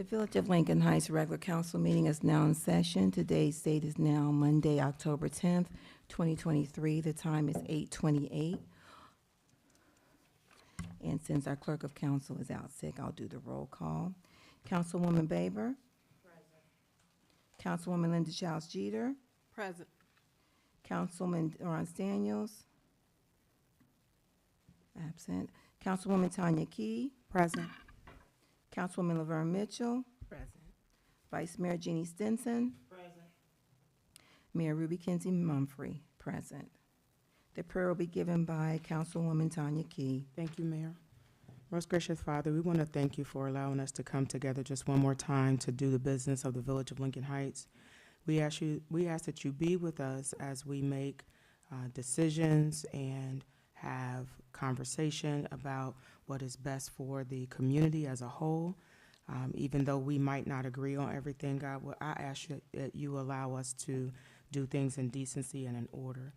The Village of Lincoln Heights regular council meeting is now in session. Today's date is now Monday, October 10th, 2023. The time is 8:28. And since our clerk of council is out sick, I'll do the roll call. Councilwoman Baber? Present. Councilwoman Linda Childs Jeter? Present. Councilman Lawrence Daniels? Absent. Councilwoman Tanya Key? Present. Councilwoman Laverne Mitchell? Present. Vice Mayor Jeannie Stinson? Present. Mayor Ruby Kinsey Mumphrey, present. The prayer will be given by Councilwoman Tanya Key. Thank you, Mayor. Most gracious Father, we want to thank you for allowing us to come together just one more time to do the business of the Village of Lincoln Heights. We ask that you be with us as we make decisions and have conversation about what is best for the community as a whole. Even though we might not agree on everything, God, I ask you that you allow us to do things in decency and in order.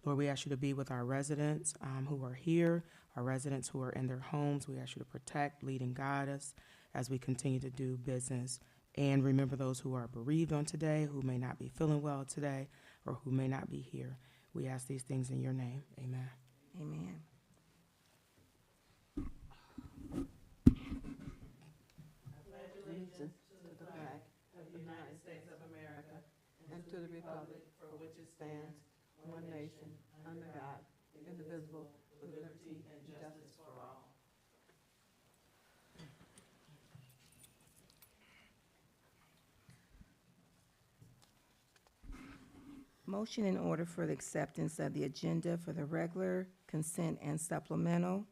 Lord, we ask you to be with our residents who are here, our residents who are in their homes. We ask you to protect, lead, and guide us as we continue to do business. And remember those who are bereaved on today, who may not be feeling well today, or who may not be here. We ask these things in your name. Amen. Amen. Allegiance to the flag of the United States of America and to the republic for which it stands, one nation, under God, indivisible, with liberty and justice for all. Motion in order for the acceptance of the agenda for the regular, consent, and supplemental.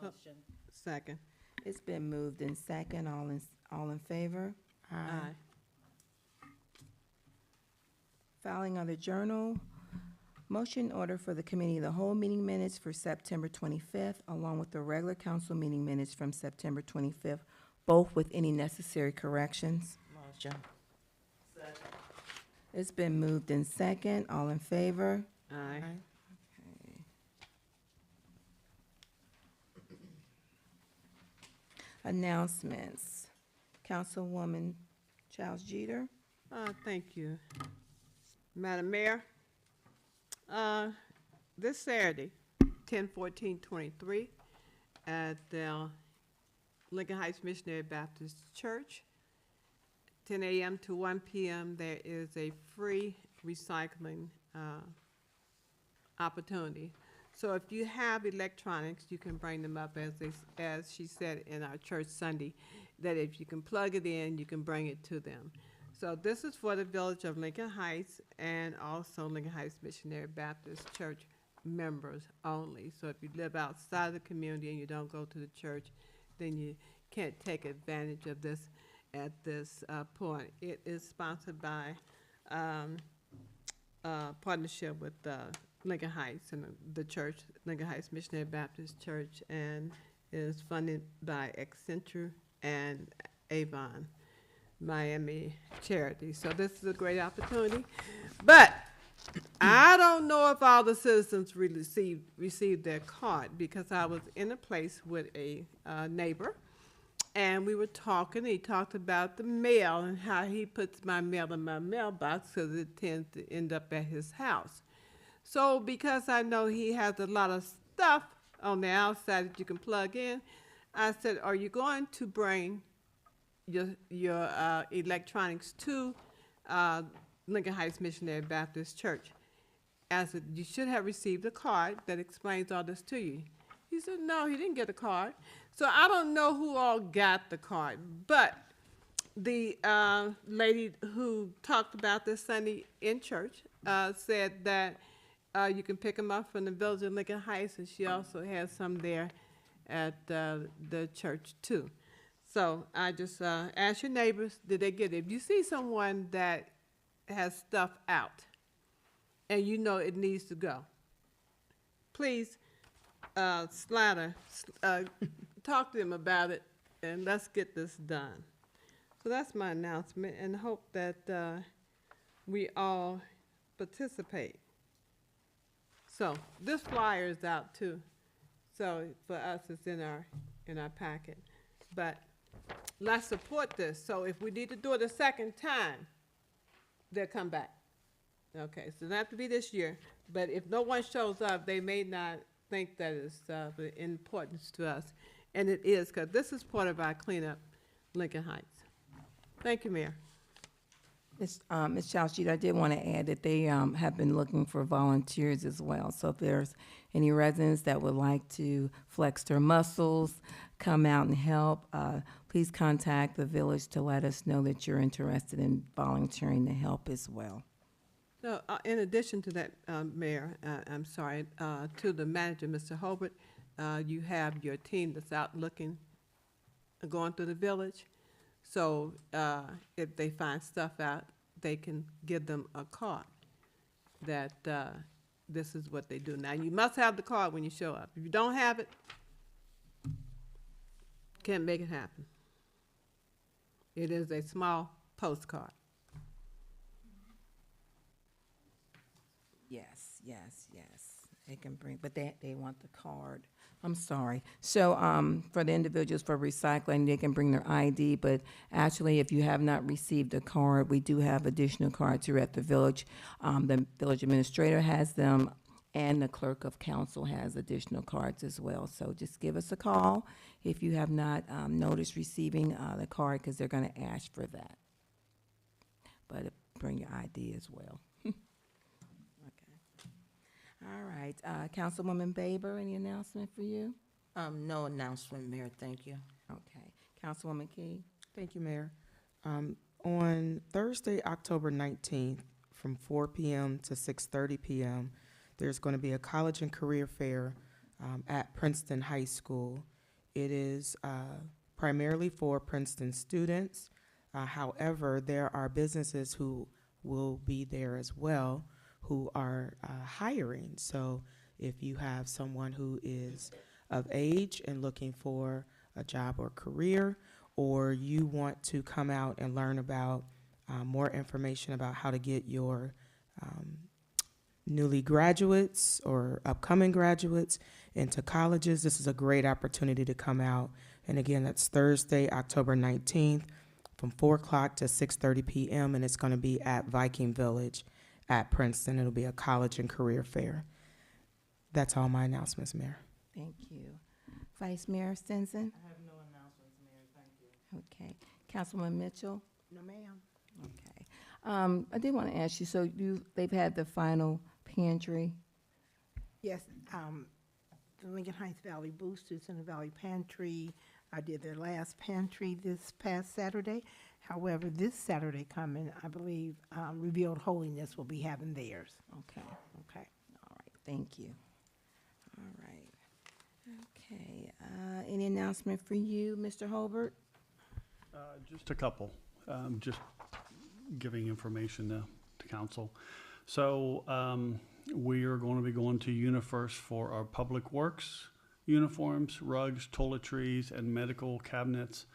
Motion. Second. It's been moved in second. All in favor? Aye. Filing of the journal. Motion in order for the committee of the whole meeting minutes for September 25th, along with the regular council meeting minutes from September 25th, both with any necessary corrections. Motion. Second. It's been moved in second. All in favor? Aye. Okay. Announcements. Councilwoman Childs Jeter. Thank you. Madam Mayor, this Saturday, 10/14/23, at the Lincoln Heights Missionary Baptist Church, 10 a.m. to 1 p.m., there is a free recycling opportunity. So if you have electronics, you can bring them up, as she said in our church Sunday, that if you can plug it in, you can bring it to them. So this is for the Village of Lincoln Heights and also Lincoln Heights Missionary Baptist Church members only. So if you live outside the community and you don't go to the church, then you can't take advantage of this at this point. It is sponsored by partnership with Lincoln Heights and the church, Lincoln Heights Missionary Baptist Church, and is funded by Accenture and Avon Miami Charity. So this is a great opportunity. But I don't know if all the citizens really received their card, because I was in a place with a neighbor, and we were talking. He talked about the mail and how he puts my mail in my mailbox because it tends to end up at his house. So because I know he has a lot of stuff on the outside that you can plug in, I said, are you going to bring your electronics to Lincoln Heights Missionary Baptist Church? I said, you should have received a card that explains all this to you. He said, no, he didn't get a card. So I don't know who all got the card, but the lady who talked about this Sunday in church said that you can pick them up from the Village of Lincoln Heights, and she also has some there at the church too. So I just ask your neighbors, did they get it? If you see someone that has stuff out and you know it needs to go, please talk to them about it, and let's get this done. So that's my announcement, and hope that we all participate. So this flyer is out too. So for us, it's in our packet. But let's support this. So if we need to do it a second time, they'll come back. Okay, so it doesn't have to be this year, but if no one shows up, they may not think that it's of importance to us. And it is, because this is part of our cleanup Lincoln Heights. Thank you, Mayor. Ms. Chalshid, I did want to add that they have been looking for volunteers as well. So if there's any residents that would like to flex their muscles, come out and help, please contact the village to let us know that you're interested in volunteering to help as well. So, in addition to that, Mayor, I'm sorry, to the manager, Mr. Hobart, you have your team that's out looking, going through the village. So if they find stuff out, they can give them a card that this is what they do. Now, you must have the card when you show up. If you don't have it, can't make it happen. It is a small postcard. Yes, yes, yes. They can bring, but they want the card. I'm sorry. So, for the individuals for recycling, they can bring their ID, but actually, if you have not received a card, we do have additional cards here at the village. The village administrator has them, and the clerk of council has additional cards as well. So just give us a call if you have not, noticed receiving, the card, because they're gonna ask for that. But bring your ID as well. All right, Councilwoman Baber, any announcement for you? No announcement, Mayor, thank you. Okay, Councilwoman Key? Thank you, Mayor. On Thursday, October 19th, from 4 p.m. to 6:30 p.m., there's going to be a college and career fair at Princeton High School. It is primarily for Princeton students. However, there are businesses who will be there as well who are hiring. So if you have someone who is of age and looking for a job or career, or you want to come out and learn about more information about how to get your newly graduates or upcoming graduates into colleges, this is a great opportunity to come out. And again, that's Thursday, October 19th, from 4 o'clock to 6:30 p.m., and it's going to be at Viking Village at Princeton. It'll be a college and career fair. That's all my announcements, Mayor. Thank you. Vice Mayor Stinson? I have no announcements, Mayor, thank you. Okay. Councilman Mitchell? No, ma'am. Okay. I did want to ask you, so they've had the final pantry? Yes, the Lincoln Heights Valley Boosters and the Valley Pantry, I did their last pantry this past Saturday. However, this Saturday coming, I believe, Revealed Holiness will be having theirs. Okay. Okay. All right. Thank you. All right. Okay. Any announcement for you, Mr. Holbert? Just a couple, just giving information to council. So we are going to be going to UniFirst for our public works uniforms, rugs, toiletries, and medical cabinets,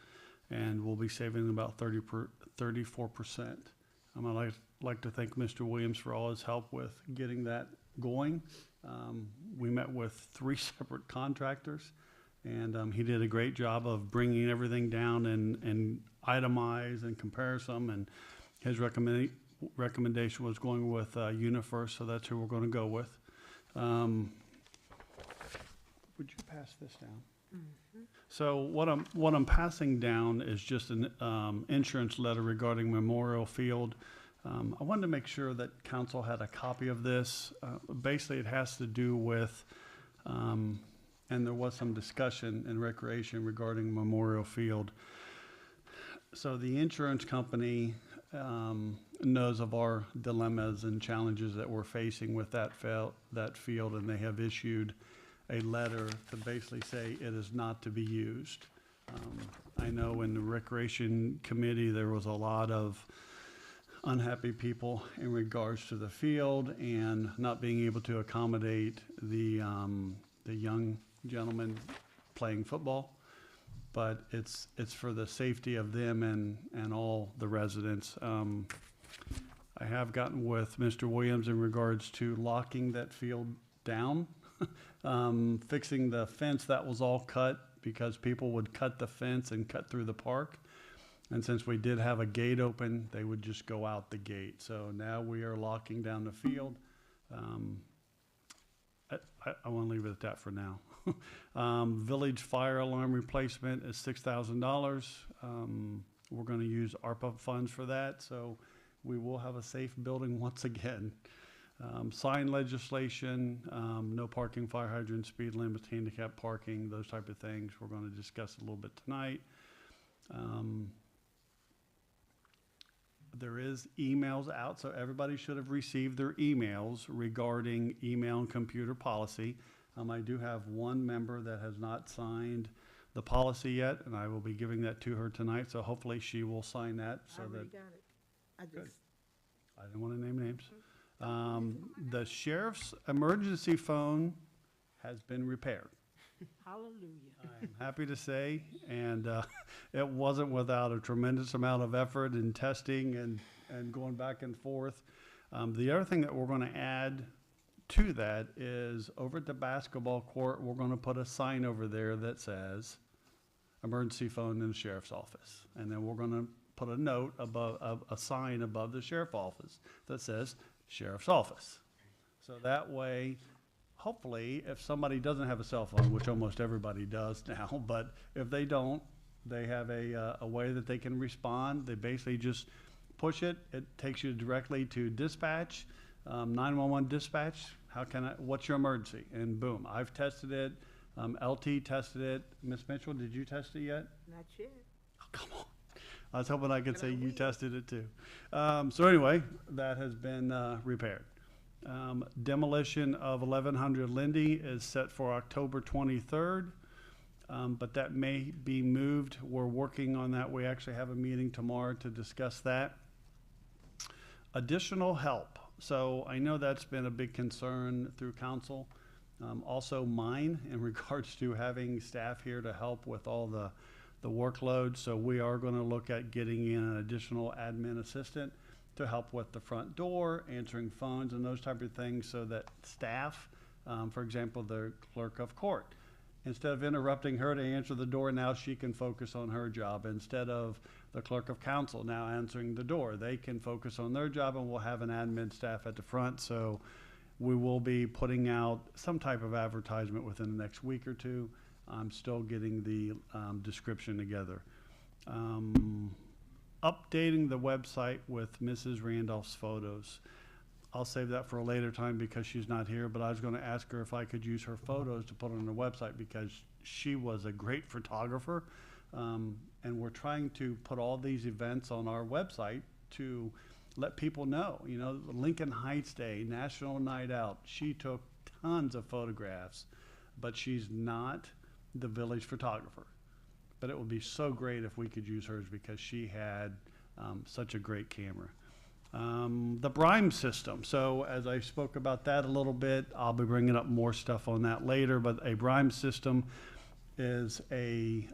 and we'll be saving about 34%. I'd like to thank Mr. Williams for all his help with getting that going. We met with 3 separate contractors, and he did a great job of bringing everything down and itemize and compare some, and his recommendation was going with UniFirst, so that's who we're going to go with. Would you pass this down? Mm-hmm. So what I'm passing down is just an insurance letter regarding Memorial Field. I wanted to make sure that council had a copy of this. Basically, it has to do with, and there was some discussion in recreation regarding Memorial Field. So the insurance company knows of our dilemmas and challenges that we're facing with that field, and they have issued a letter to basically say it is not to be used. I know in the Recreation Committee, there was a lot of unhappy people in regards to the field and not being able to accommodate the young gentleman playing football. But it's for the safety of them and all the residents. I have gotten with Mr. Williams in regards to locking that field down, fixing the fence that was all cut because people would cut the fence and cut through the park. And since we did have a gate open, they would just go out the gate. So now we are locking down the field. I want to leave it at that for now. Village fire alarm replacement is $6,000. We're going to use ARPA funds for that, so we will have a safe building once again. Sign legislation, no parking, fire hydrants, speed limits, handicap parking, those type of things. We're going to discuss a little bit tonight. There is emails out, so everybody should have received their emails regarding email and computer policy. I do have one member that has not signed the policy yet, and I will be giving that to her tonight, so hopefully she will sign that so I that, already got it. I Good. just, I didn't want to name names. The sheriff's emergency phone has been repaired. hallelujah. I'm happy to say, and it wasn't without a tremendous amount of effort and testing and going back and forth. The other thing that we're going to add to that is over at the basketball court, we're going to put a sign over there that says emergency phone in the sheriff's office. And then we're going to put a note above, a sign above the sheriff's office that says sheriff's office. So that way, hopefully, if somebody doesn't have a cell phone, which almost everybody does now, but if they don't, they have a way that they can respond. They basically just push it. It takes you directly to dispatch, 911 dispatch. What's your emergency? And boom, I've tested it. LT tested it. Miss Mitchell, did you test it yet? Not yet. Oh, come on. I was hoping I could say you tested it too. So anyway, that has been repaired. Demolition of 1100 Lindy is set for October 23rd, but that may be moved. We're working on that. We actually have a meeting tomorrow to discuss that. Additional help. So I know that's been a big concern through council. Also mine in regards to having staff here to help with all the workload. So we are going to look at getting in an additional admin assistant to help with the front door, answering phones and those type of things so that staff, for example, the clerk of court, instead of interrupting her to answer the door, now she can focus on her job. Instead of the clerk of council now answering the door, they can focus on their job, and we'll have an admin staff at the front. So we will be putting out some type of advertisement within the next week or two. I'm still getting the description together. Updating the website with Mrs. Randolph's photos. I'll save that for a later time because she's not here, but I was going to ask her if I could use her photos to put on the website because she was a great photographer. And we're trying to put all these events on our website to let people know, you know, Lincoln Heights Day, National Night Out. She took tons of photographs, but she's not the village photographer. But it would be so great if we could use hers because she had such a great camera. The brime system. So as I spoke about that a little bit, I'll be bringing up more stuff on that later, but a brime system is a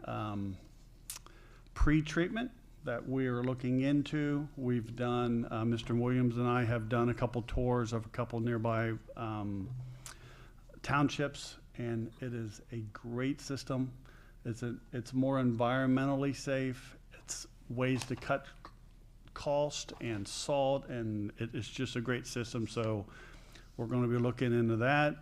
pre-treatment that we're looking into. We've done, Mr. Williams and I have done a couple tours of a couple nearby townships, and it is a great system. It's more environmentally safe. It's ways to cut cost and salt, and it's just a great system. So we're going to be looking into that.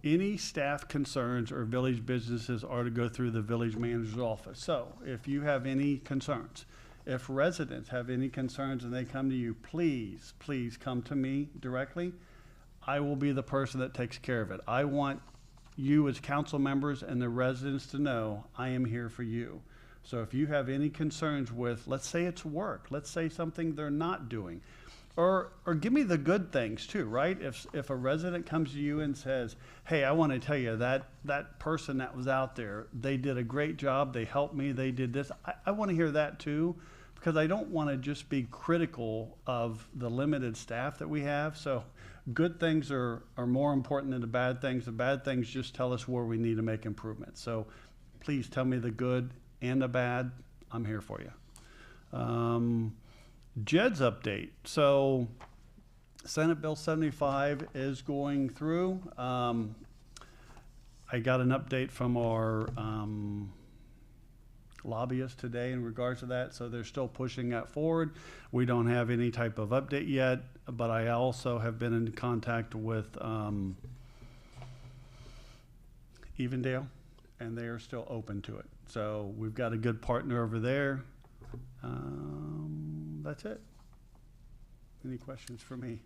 Any staff concerns or village businesses are to go through the village manager's office. So if you have any concerns, if residents have any concerns and they come to you, please come to me directly. I will be the person that takes care of it. I want you as council members and the residents to know I am here for you. So if you have any concerns with, let's say it's work, let's say something they're not doing, or give me the good things too, right? If a resident comes to you and says, hey, I want to tell you that person that was out there, they did a great job, they helped me, they did this. I want to hear that too, because I don't want to just be critical of the limited staff that we have. So good things are more important than the bad things. The bad things just tell us where we need to make improvements. So please tell me the good and the bad. I'm here for you. JED's update. So Senate Bill 75 is going through. I got an update from our lobbyist today in regards to that, so they're still pushing that forward. We don't have any type of update yet, but I also have been in contact with Evendale, and they are still open to it. So we've got a good partner over there. That's it. Any questions for me?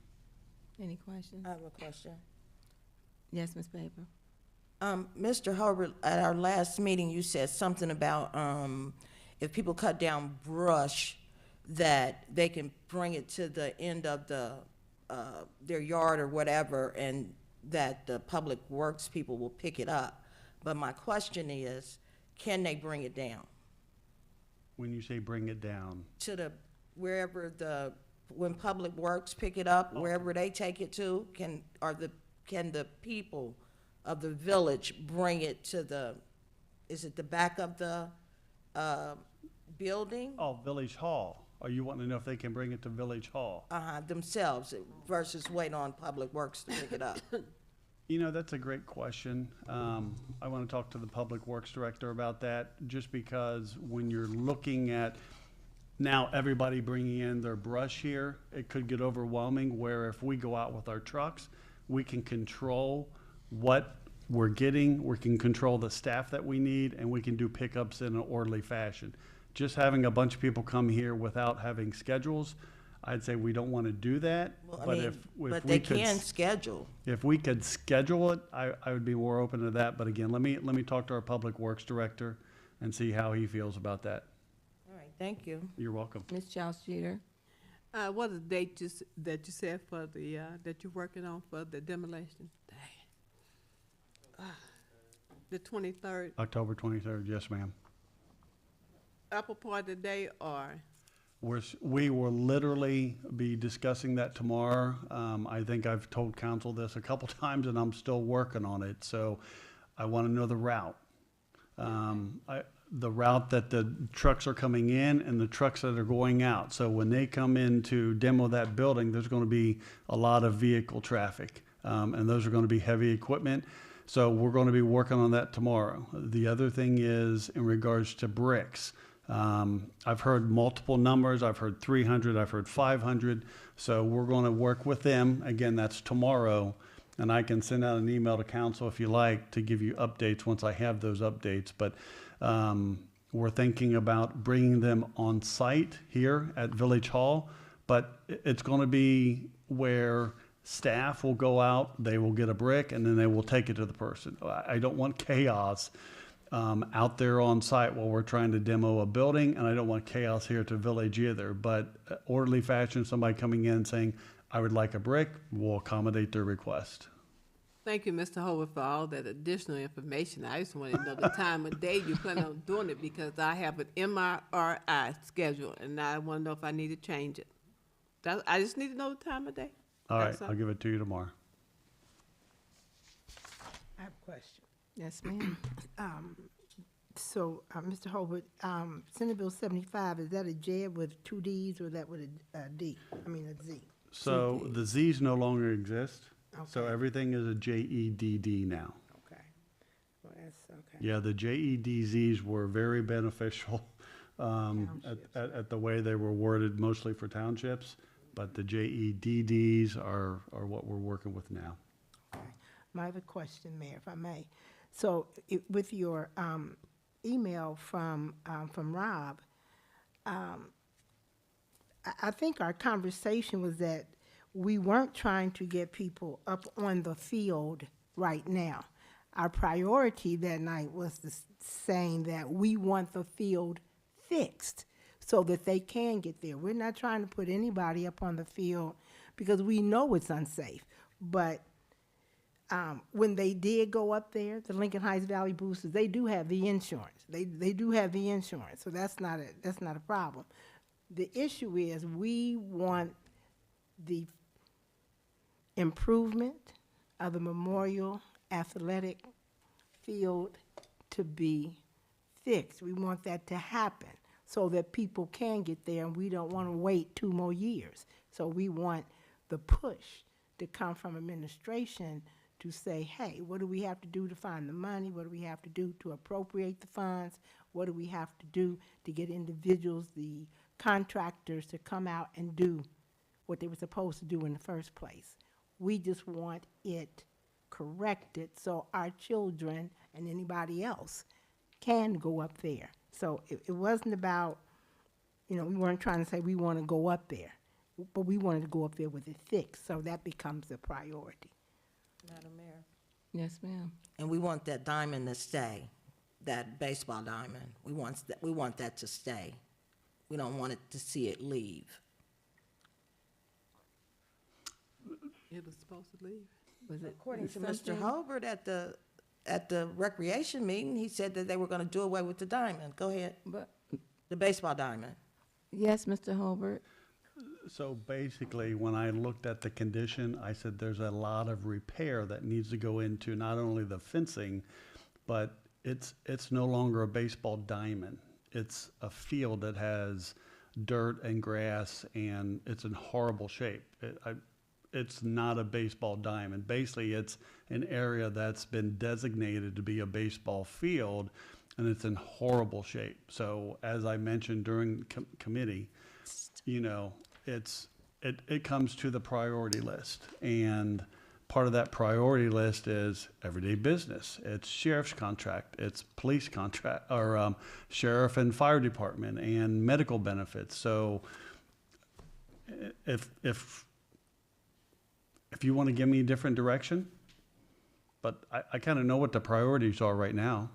Any questions? I have a question. Yes, Ms. Paper? Mr. Hobart, at our last meeting, you said something about, if people cut down brush, that they can bring it to the end of their yard or whatever, and that the public works people will pick it up. But my question is, can they bring it down When you say bring it down, to when public works pick it up, wherever they take it to, can the people of the village bring it to is it the back of the building? oh, Village Hall. Are you wanting to know if they can bring it to Village Hall? Themselves versus wait on public works to pick it up? You know, that's a great question. I want to talk to the Public Works Director about that, just because when you're looking at now everybody bringing in their brush here, it could get overwhelming, where if we go out with our trucks, we can control what we're getting, we can control the staff that we need, and we can do pickups in an orderly fashion. Just having a bunch of people come here without having schedules, I'd say we don't want to do that. Well, I But mean, if but we they could can schedule. If we could schedule it, I would be more open to that. But again, let me talk to our Public Works Director and see how he feels about that. All right, thank you. You're welcome. Ms. Charles Jeter? What is the date that you said for the, that you're working on for the demolition? Dang. The 23rd, October 23rd, yes, ma'am. upper part of the day, or? We will literally be discussing that tomorrow. I think I've told council this a couple times, and I'm still working on it. So I want to know the route. The route that the trucks are coming in and the trucks that are going out. So when they come in to demo that building, there's going to be a lot of vehicle traffic. And those are going to be heavy equipment. So we're going to be working on that tomorrow. The other thing is in regards to bricks. I've heard multiple numbers. I've heard 300, I've heard 500. So we're going to work with them. Again, that's tomorrow. And I can send out an email to council if you like to give you updates once I have those updates. But we're thinking about bringing them on site here at Village Hall. But it's going to be where staff will go out, they will get a brick, and then they will take it to the person. I don't want chaos out there on site while we're trying to demo a building, and I don't want chaos here at the village either. But orderly fashion, somebody coming in saying, I would like a brick, we'll accommodate their request. Thank you, Mr. Howard, for all that additional information. I just wanted to know the time of day you plan on doing it, because I have an MRI schedule, and I want to know if I need to change it. I just need to know the time of day. All right, That's all. I'll give it to you tomorrow. I have a question. Yes, ma'am. So, Mr. Holbert, Senate Bill 75, is that a J with two Ds, or that with a D? I mean, a Z? So the Zs no longer exist, so Okay. everything is a JEDD now. Okay. Well, that's, okay. Yeah, the JEDZs were very beneficial at the way they were worded, mostly for townships, but the JEDDs are what we're working with now. Okay. My other question, Mayor, if I may. So with your email from Rob, I think our conversation was that we weren't trying to get people up on the field right now. Our priority that night was saying that we want the field fixed so that they can get there. We're not trying to put anybody up on the field because we know it's unsafe. But when they did go up there, the Lincoln Heights Valley Boosters, they do have the insurance. They do have the insurance, so that's not a problem. The issue is we want the improvement of the Memorial Athletic Field to be fixed. We want that to happen so that people can get there, and we don't want to wait 2 more years. So we want the push to come from administration to say, hey, what do we have to do to find the money? What do we have to do to appropriate the funds? What do we have to do to get individuals, the contractors, to come out and do what they were supposed to do in the first place? We just want it corrected so our children and anybody else can go up there. So it wasn't about, we weren't trying to say we want to go up there, but we wanted to go up there with it fixed, so that becomes a priority. Madam Mayor. Yes, ma'am. And we want that diamond to stay, that baseball diamond. We want that to stay. We don't want it to see it leave. It was supposed to leave. Was it? According was to Mr. something- Hobart at the recreation meeting, he said that they were gonna do away with the diamond. Go ahead, But, the baseball diamond. yes, Mr. Holbert. So basically, when I looked at the condition, I said there's a lot of repair that needs to go into not only the fencing, but it's no longer a baseball diamond. It's a field that has dirt and grass, and it's in horrible shape. It's not a baseball diamond. Basically, it's an area that's been designated to be a baseball field, and it's in horrible shape. So as I mentioned during committee, it comes to the priority list. And part of that priority list is everyday business. It's sheriff's contract, it's police contract, or sheriff and fire department, and medical benefits. So if you want to give me a different direction, but I kind of know what the priorities are right now,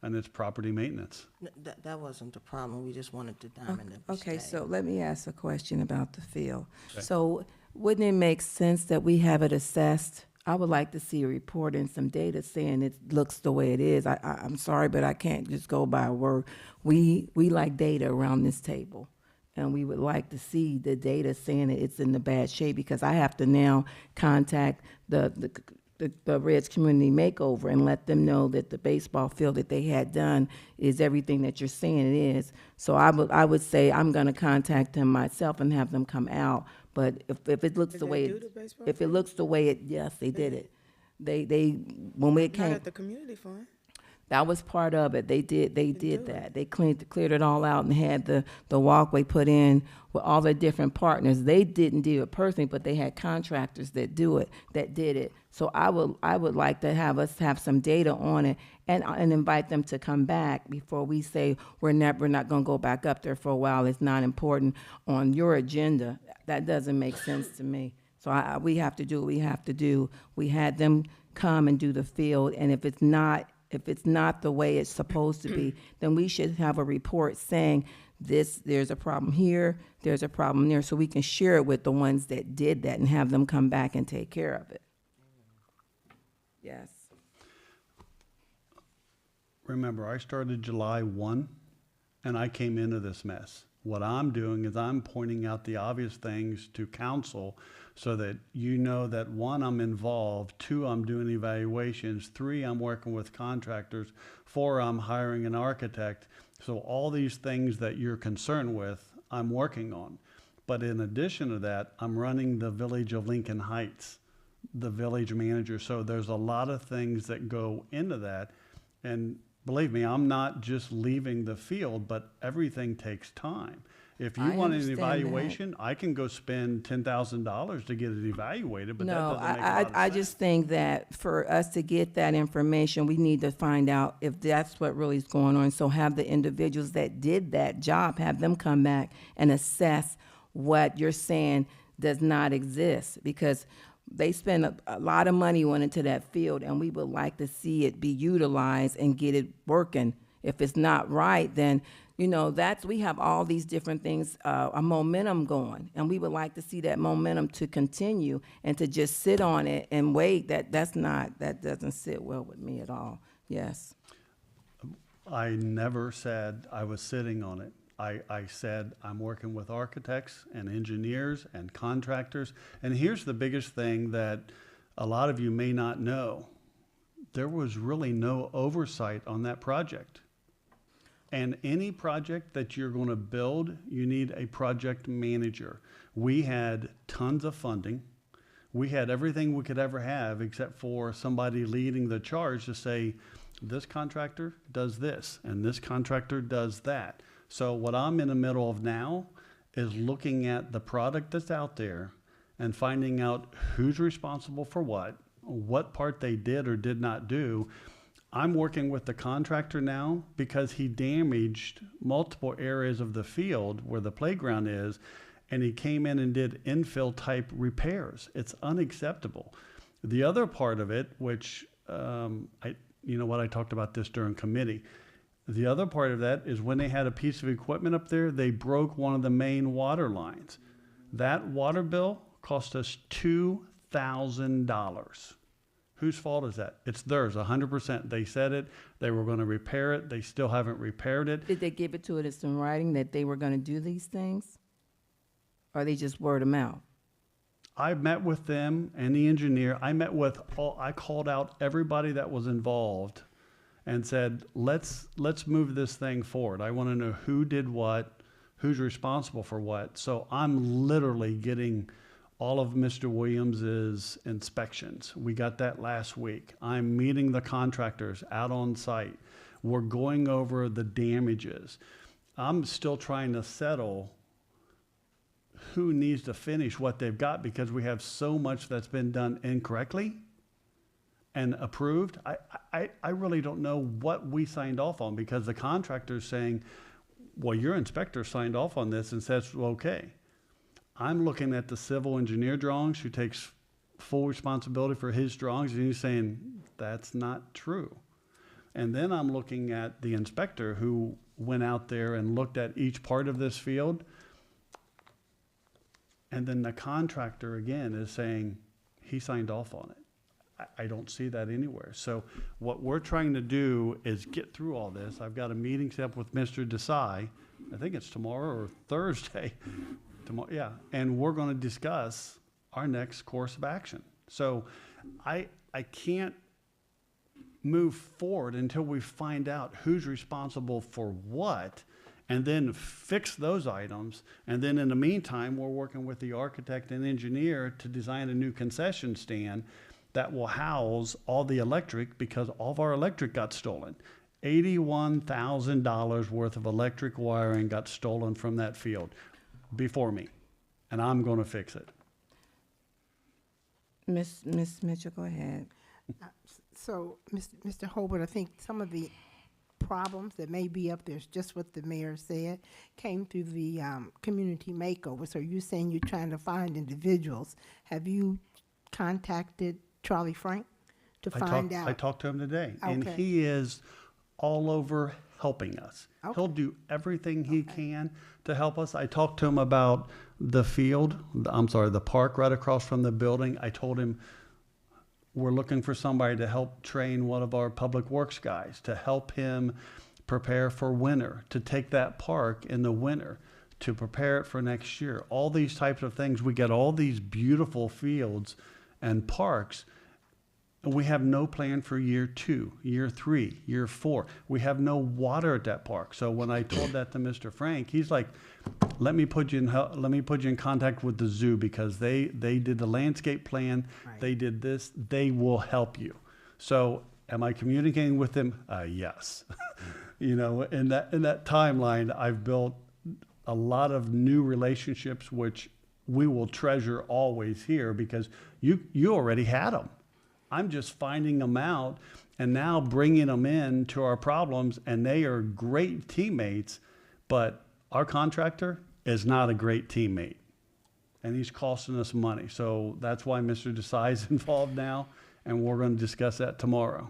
and it's property maintenance. That wasn't the problem. We just wanted the diamond to stay. Okay, so let me ask a question about the field. Okay. So wouldn't it make sense that we have it assessed? I would like to see a report and some data saying it looks the way it is. I'm sorry, but I can't just go by a word. We like data around this table, and we would like to see the data saying that it's in the bad shape, because I have to now contact the Reds Community Makeover and let them know that the baseball field that they had done is everything that you're saying it is. So I would say I'm going to contact them myself and have them come out. But if it looks Did the they way do it, the baseball if it field? looks the way it, yes, they did it. They when we Not came, at the community fund. that was part of it. They did do that. They cleared it all out and had the walkway put in with all the different partners. They didn't do it personally, but they had contractors that did it. So I would like to have us have some data on it and invite them to come back before we say we're not going to go back up there for a while. It's not important on your agenda. That doesn't make sense to me. So we have to do what we have to do. We had them come and do the field, and if it's not the way it's supposed to be, then we should have a report saying there's a problem here, there's a problem there, so we can share it with the ones that did that and have them come back and take care of it. Yes. Remember, I started July 1, and I came into this mess. What I'm doing is I'm pointing out the obvious things to council so that you know that, 1, I'm involved, 2, I'm doing evaluations, 3, I'm working with contractors, 4, I'm hiring an architect. So all these things that you're concerned with, I'm working on. But in addition to that, I'm running the Village of Lincoln Heights, the village manager. So there's a lot of things that go into that. And believe me, I'm not just leaving the field, but everything takes time. If you I want an understand that. evaluation, I can go spend $10,000 to get it evaluated, but that No, doesn't make a lot of I sense. just think that for us to get that information, we need to find out if that's what really is going on. So have the individuals that did that job, have them come back and assess what you're saying does not exist, because they spend a lot of money went into that field, and we would like to see it be utilized and get it working. If it's not right, then, we have all these different things, a momentum going, and we would like to see that momentum to continue, and to just sit on it and wait, that doesn't sit well with me at all. Yes. I never said I was sitting on it. I said I'm working with architects and engineers and contractors. And here's the biggest thing that a lot of you may not know. There was really no oversight on that project. And any project that you're going to build, you need a project manager. We had tons of funding. We had everything we could ever have except for somebody leading the charge to say, this contractor does this and this contractor does that. So what I'm in the middle of now is looking at the product that's out there and finding out who's responsible for what part they did or did not do. I'm working with the contractor now because he damaged multiple areas of the field where the playground is, and he came in and did infill type repairs. It's unacceptable. The other part of it, which I talked about this during committee. The other part of that is when they had a piece of equipment up there, they broke one of the main water lines. That water bill cost us $2,000. Whose fault is that? It's theirs, 100%. They said it. They were going to repair it. They still haven't repaired it. Did they give it to us in writing that they were going to do these things? Or they just word of mouth? I met with them and the engineer. I called out everybody that was involved and said, let's move this thing forward. I want to know who did what, who's responsible for what. So I'm literally getting all of Mr. Williams's inspections. We got that last week. I'm meeting the contractors out on site. We're going over the damages. I'm still trying to settle who needs to finish what they've got because we have so much that's been done incorrectly and approved. I really don't know what we signed off on because the contractor's saying, well, your inspector signed off on this and says, well, okay. I'm looking at the civil engineer drawings who takes full responsibility for his drawings, and he's saying that's not true. And then I'm looking at the inspector who went out there and looked at each part of this field. And then the contractor again is saying he signed off on it. I don't see that anywhere. So what we're trying to do is get through all this. I've got a meeting set up with Mr. Desai. I think it's tomorrow or Thursday. Yeah, and we're going to discuss our next course of action. So I can't move forward until we find out who's responsible for what and then fix those items. And then in the meantime, we're working with the architect and engineer to design a new concession stand that will house all the electric because all of our electric got stolen. $81,000 worth of electric wiring got stolen from that field before me, and I'm going to fix it. Miss Mitchell, go ahead. So, Mr. Hobart, I think some of the problems that may be up there is just what the mayor said, came through the community makeover. So you're saying you're trying to find individuals. Have you contacted Charlie Frank to find out? I talked to him today, and Okay. he is all over helping us. Okay. He'll do everything he can to help us. I talked to him about the the park right across from the building. I told him we're looking for somebody to help train one of our public works guys to help him prepare for winter, to take that park in the winter, to prepare it for next year. All these types of things. We get all these beautiful fields and parks, and we have no plan for year 2, year 3, year 4. We have no water at that park. So when I told that to Mr. Frank, he's like, let me put you in contact with the zoo because they did the landscape plan. Right. They did this. They will help you. So am I communicating with them? Yes. In that timeline, I've built a lot of new relationships, which we will treasure always here because you already had them. I'm just finding them out and now bringing them in to our problems, and they are great teammates, but our contractor is not a great teammate, and he's costing us money. So that's why Mr. Desai is involved now, and we're going to discuss that tomorrow.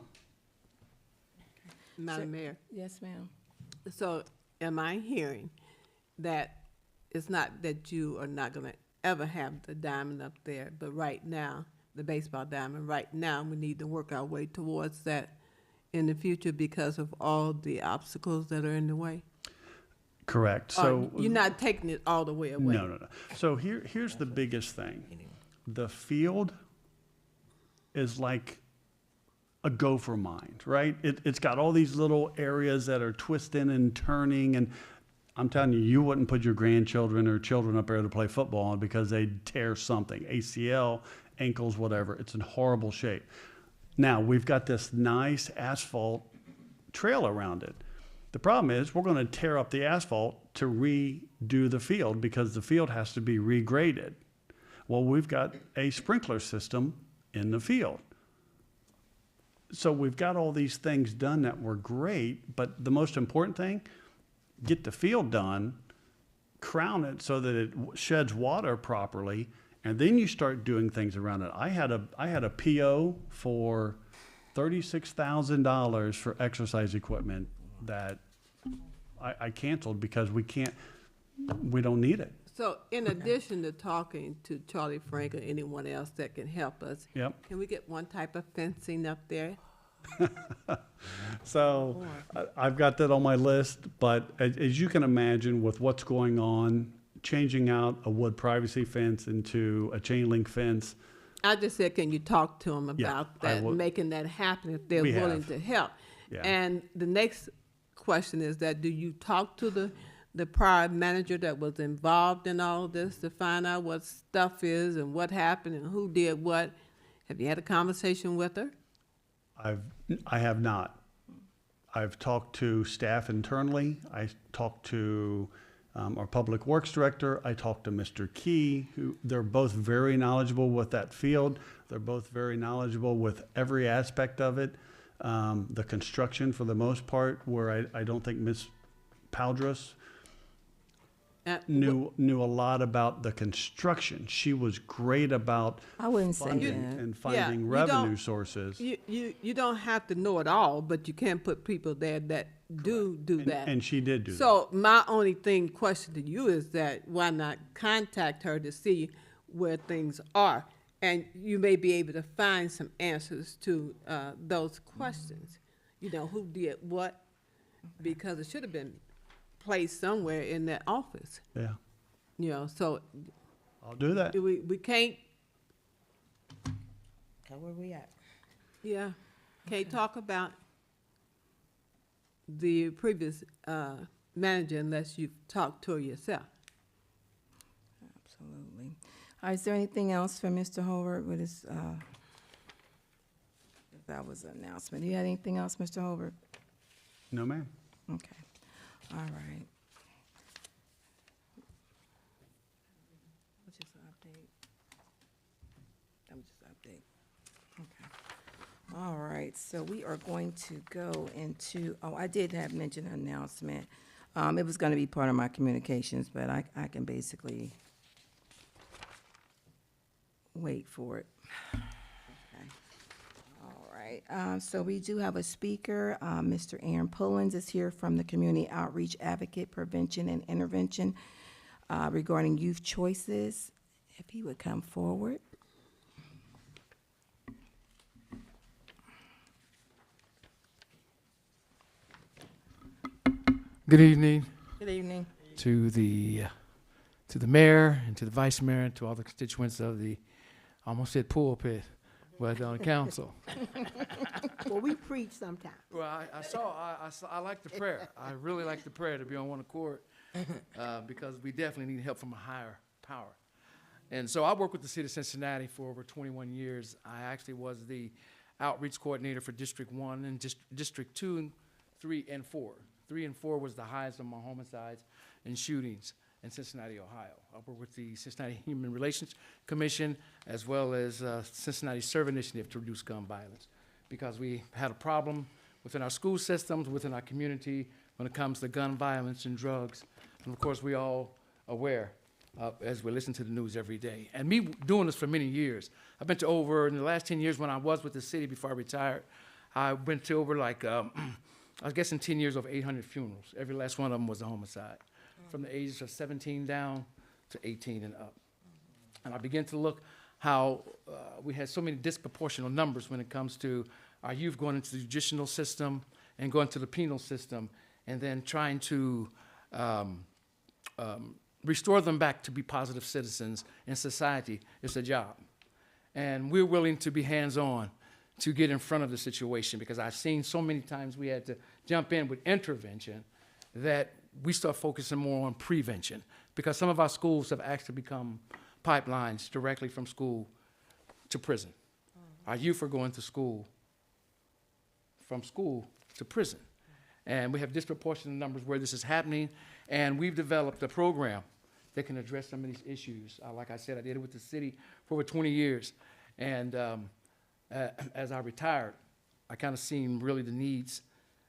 Madam Mayor, Yes, ma'am. so am I hearing that it's not that you are not going to ever have the diamond up there, but right now, the baseball diamond, right now, we need to work our way towards that in the future because of all the obstacles that are in the way? Correct. Or So you're not taking it all the way away? No. So here's the biggest thing. The field is like a gopher mind, right? It's got all these little areas that are twisting and turning, and I'm telling you wouldn't put your grandchildren or children up there to play football on because they'd tear something, ACL, ankles, whatever. It's in horrible shape. Now, we've got this nice asphalt trail around it. The problem is we're going to tear up the asphalt to redo the field because the field has to be regraded. Well, we've got a sprinkler system in the field. So we've got all these things done that were great, but the most important thing, get the field done, crown it so that it sheds water properly, and then you start doing things around it. I had a PO for $36,000 for exercise equipment that I canceled because we don't need it. So in addition to talking to Charlie Frank or anyone else that can help us, Yep. can we get one type of fencing up there? So I've got that on my list, but as you can imagine with what's going on, changing out a wood privacy fence into a chain link fence, I just said, can you talk to them Yeah, about I that, will. making that happen if they're We willing have. to help? Yeah. And the next question is that, do you talk to the prior manager that was involved in all of this to find out what stuff is and what happened and who did what? Have you had a conversation with her? I have not. I've talked to staff internally. I talked to our public works director. I talked to Mr. Key, who they're both very knowledgeable with that field. They're both very knowledgeable with every aspect of it. The construction for the most part, where I don't think Ms. Powdress knew a lot about the construction. She was great about I wouldn't say funding that. and Yeah, finding you revenue don't- sources. You don't have to know it all, but you can put people there that do that. And she did do that. So my only question to you is that why not contact her to see where things are? And you may be able to find some answers to those questions. You know, who did what? Because it should have been placed somewhere in that office, Yeah, you know, so I'll do that. we can't, Okay, where we at? can't talk about the previous manager unless you've talked to her yourself. Absolutely. Is there anything else for Mr. Hobart with his, that was an announcement. You had anything else, Mr. Hobart? No, ma'am. Okay, all right. What's just an update? That was just an update. Okay. All right, so we are going to go into, I did have mentioned an announcement. It was gonna be part of my communications, but I can basically wait for it. Okay. All right, so we do have a speaker. Mr. Aaron Pullins is here from the Community Outreach Advocate Prevention and Intervention regarding youth choices. If he would come forward. Good evening Good evening. to the mayor and to the vice mayor and to all the constituents of the, I almost said pulpit, but on the council. Well, we preach sometimes. Well, I like the prayer. I really like the prayer to be on one accord because we definitely need help from a higher power. And so I worked with the city of Cincinnati for over 21 years. I actually was the outreach coordinator for District 1 and District 2, 3, and 4. 3 and 4 was the highest among homicides and shootings in Cincinnati, Ohio. I work with the Cincinnati Human Relations Commission as well as Cincinnati Serve Initiative to reduce gun violence because we had a problem within our school systems, within our community when it comes to gun violence and drugs. And of course, we all aware as we listen to the news every day. And me doing this for many years, I've been to over, in the last 10 years when I was with the city before I retired, I went to over like, I guess in 10 years, over 800 funerals. Every last one of them was a homicide, from the ages of 17 down to 18 and up. And I began to look how we had so many disproportional numbers when it comes to our youth going into the judicial system and going to the penal system and then trying to restore them back to be positive citizens in society. It's a job. And we're willing to be hands-on to get in front of the situation because I've seen so many times we had to jump in with intervention that we start focusing more on prevention because some of our schools have actually become pipelines directly from school to prison. Our youth are going to school, from school to prison. And we have disproportionate numbers where this is happening, and we've developed a program that can address some of these issues. Like I said, I did it with the city for over 20 years. And as I retired, I kind of seen really the needs,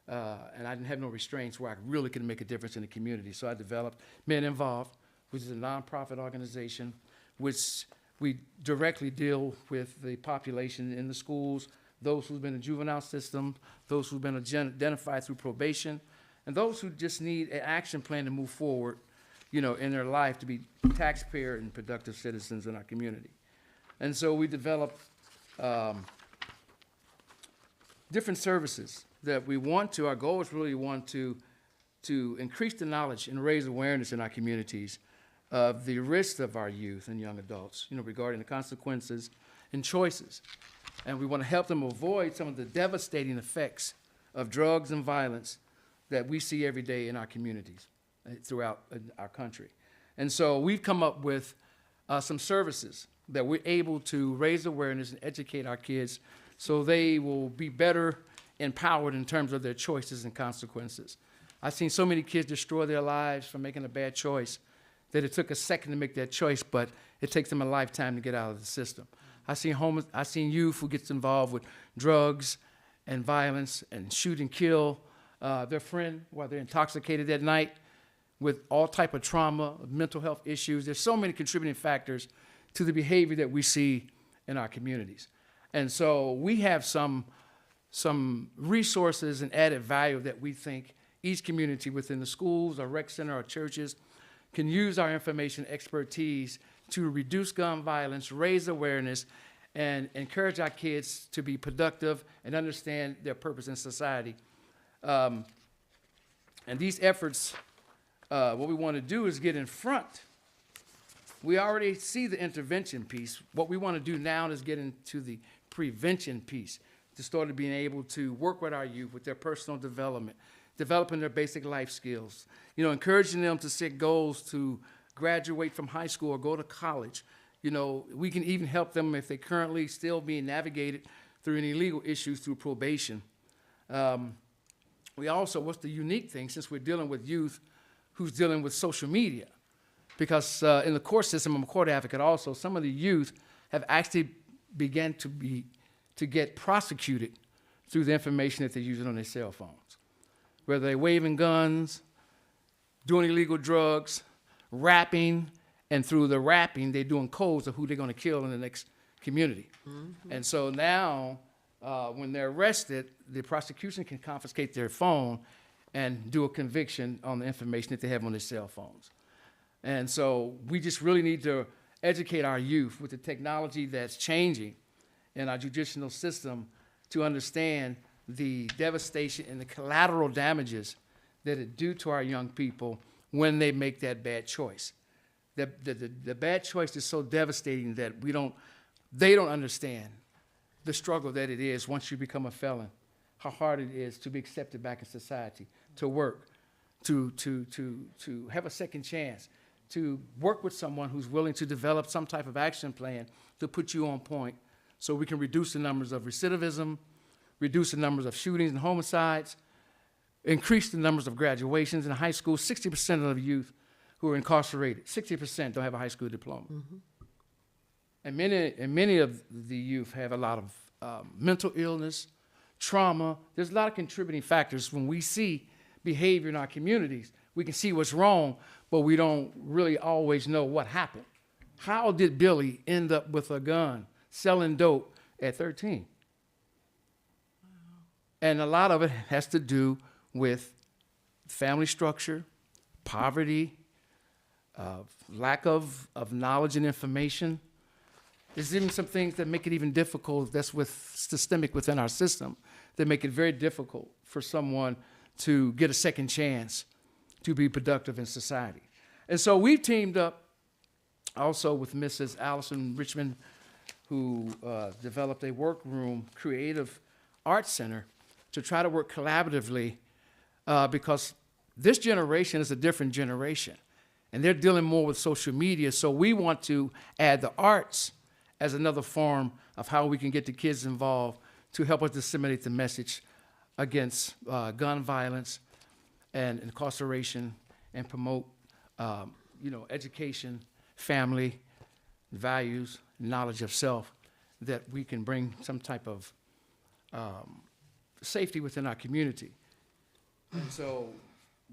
and I didn't have no restraints where I really could make a difference in the community. So I developed Men Involved, which is a nonprofit organization, which we directly deal with the population in the schools, those who've been in the juvenile system, those who've been identified through probation, and those who just need an action plan to move forward, you know, in their life to be taxpayer and productive citizens in our community. And so we developed different services that we want to, our goal is really want to increase the knowledge and raise awareness in our communities of the risks of our youth and young adults, you know, regarding the consequences and choices. And we want to help them avoid some of the devastating effects of drugs and violence that we see every day in our communities throughout our country. And so we've come up with some services that we're able to raise awareness and educate our kids so they will be better empowered in terms of their choices and consequences. I've seen so many kids destroy their lives from making a bad choice that it took a second to make that choice, but it takes them a lifetime to get out of the system. I've seen youth who gets involved with drugs and violence and shoot and kill their friend while they're intoxicated that night with all type of trauma, mental health issues. There's so many contributing factors to the behavior that we see in our communities. And so we have some resources and added value that we think each community within the schools, our rec center, our churches, can use our information expertise to reduce gun violence, raise awareness, and encourage our kids to be productive and understand their purpose in society. And these efforts, what we want to do is get in front. We already see the intervention piece. What we want to do now is get into the prevention piece, to start being able to work with our youth with their personal development, developing their basic life skills, you know, encouraging them to set goals to graduate from high school or go to college. You know, we can even help them if they're currently still being navigated through any legal issues through probation. We also, what's the unique thing, since we're dealing with youth who's dealing with social media, because in the court system, I'm a court advocate also, some of the youth have actually began to get prosecuted through the information that they're using on their cell phones. Whether they're waving guns, doing illegal drugs, rapping, and through the rapping, they're doing codes of who they're going to kill in the next community. Mm-hmm. And so now, when they're arrested, the prosecution can confiscate their phone and do a conviction on the information that they have on their cell phones. And so we just really need to educate our youth with the technology that's changing in our judicial system to understand the devastation and the collateral damages that it do to our young people when they make that bad choice. The bad choice is so devastating that they don't understand the struggle that it is once you become a felon, how hard it is to be accepted back in society, to work, to have a second chance, to work with someone who's willing to develop some type of action plan to put you on point so we can reduce the numbers of recidivism, reduce the numbers of shootings and homicides, increase the numbers of graduations in high school. 60% of the youth who are incarcerated, 60% don't have a high school diploma. Mm-hmm. And many of the youth have a lot of mental illness, trauma. There's a lot of contributing factors. When we see behavior in our communities, we can see what's wrong, but we don't really always know what happened. How did Billy end up with a gun, selling dope at 13? And a lot of it has to do with family structure, poverty, lack of knowledge and information. There's even some things that make it even difficult that's systemic within our system that make it very difficult for someone to get a second chance to be productive in society. And so we've teamed up also with Mrs. Allison Richmond, who developed a workroom creative arts center to try to work collaboratively because this generation is a different generation and they're dealing more with social media. So we want to add the arts as another form of how we can get the kids involved to help us disseminate the message against gun violence and incarceration, and promote, education, family, values, knowledge of self, that we can bring some type of safety within our community. And so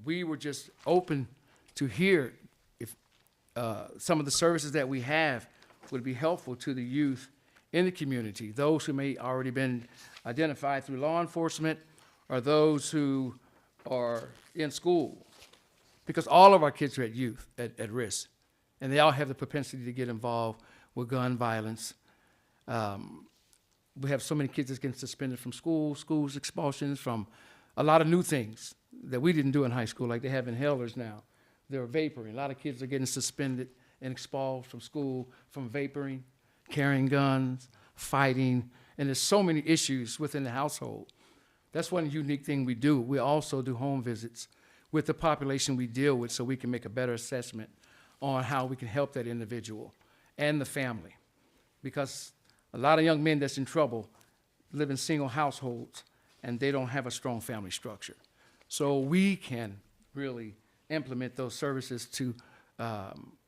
we were just open to hear if some of the services that we have would be helpful to the youth in the community, those who may already been identified through law enforcement, or those who are in school, because all of our kids are at risk, and they all have the propensity to get involved with gun violence. We have so many kids that's getting suspended from schools expulsions from a lot of new things that we didn't do in high school, like they have inhalers now. They're vaporing. A lot of kids are getting suspended and expelled from school from vaporing, carrying guns, fighting, and there's so many issues within the household. That's one unique thing we do. We also do home visits with the population we deal with, so we can make a better assessment on how we can help that individual and the family. Because a lot of young men that's in trouble live in single households, and they don't have a strong family structure. So we can really implement those services to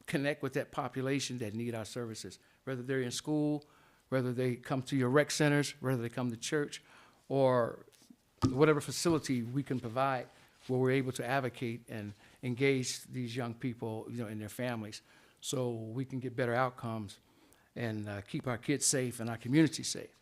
connect with that population that need our services, whether they're in school, whether they come to your rec centers, whether they come to church, or whatever facility we can provide where we're able to advocate and engage these young people, in their families, so we can get better outcomes and keep our kids safe and our community safe.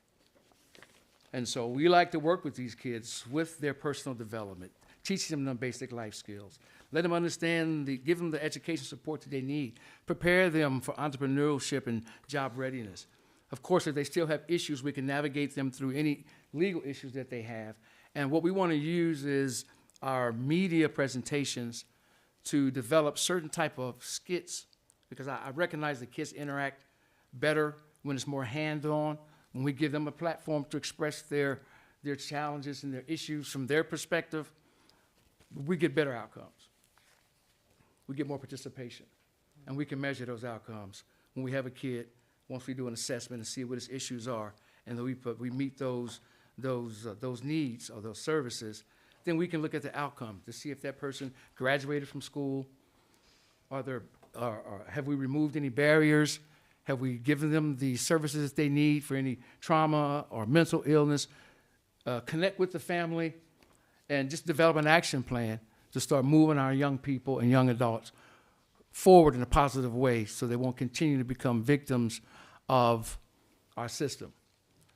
And so we like to work with these kids with their personal development, teaching them the basic life skills, let them understand, give them the education support that they need, prepare them for entrepreneurship and job readiness. Of course, if they still have issues, we can navigate them through any legal issues that they have. And what we want to use is our media presentations to develop certain type of skits, because I recognize that kids interact better when it's more hands-on, when we give them a platform to express their challenges and their issues from their perspective. We get better outcomes. We get more participation, and we can measure those outcomes when we have a kid, once we do an assessment and see what his issues are, and then we meet those needs or those services. Then we can look at the outcome to see if that person graduated from school, or have we removed any barriers, have we given them the services they need for any trauma or mental illness, connect with the family, and just develop an action plan to start moving our young people and young adults forward in a positive way, so they won't continue to become victims of our system.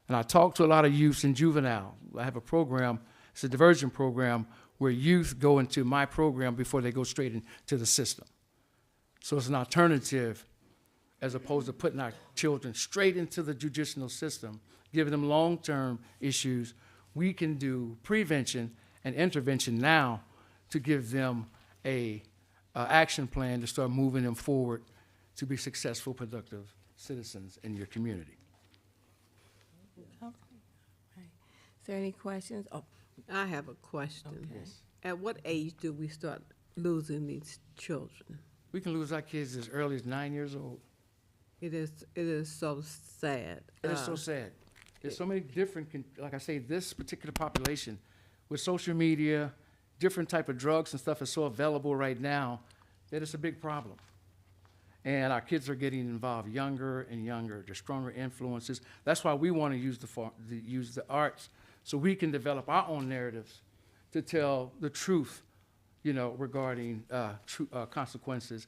And I talk to a lot of youths in juvenile. I have a program, it's a diversion program, where youth go into my program before they go straight into the system. So it's an alternative, as opposed to putting our children straight into the judicial system, giving them long-term issues. We can do prevention and intervention now to give them a action plan to start moving them forward to be successful, productive citizens in your community. Is there any questions? Oh, I have a question. okay. At what age do we start losing these children? We can lose our kids as early as 9 years old. It is so sad. It is so sad. There's so many different, like I say, this particular population, with social media, different type of drugs and stuff is so available right now that it's a big problem. And our kids are getting involved younger and younger. They're stronger influences. That's why we want to use the arts, so we can develop our own narratives to tell the truth, regarding consequences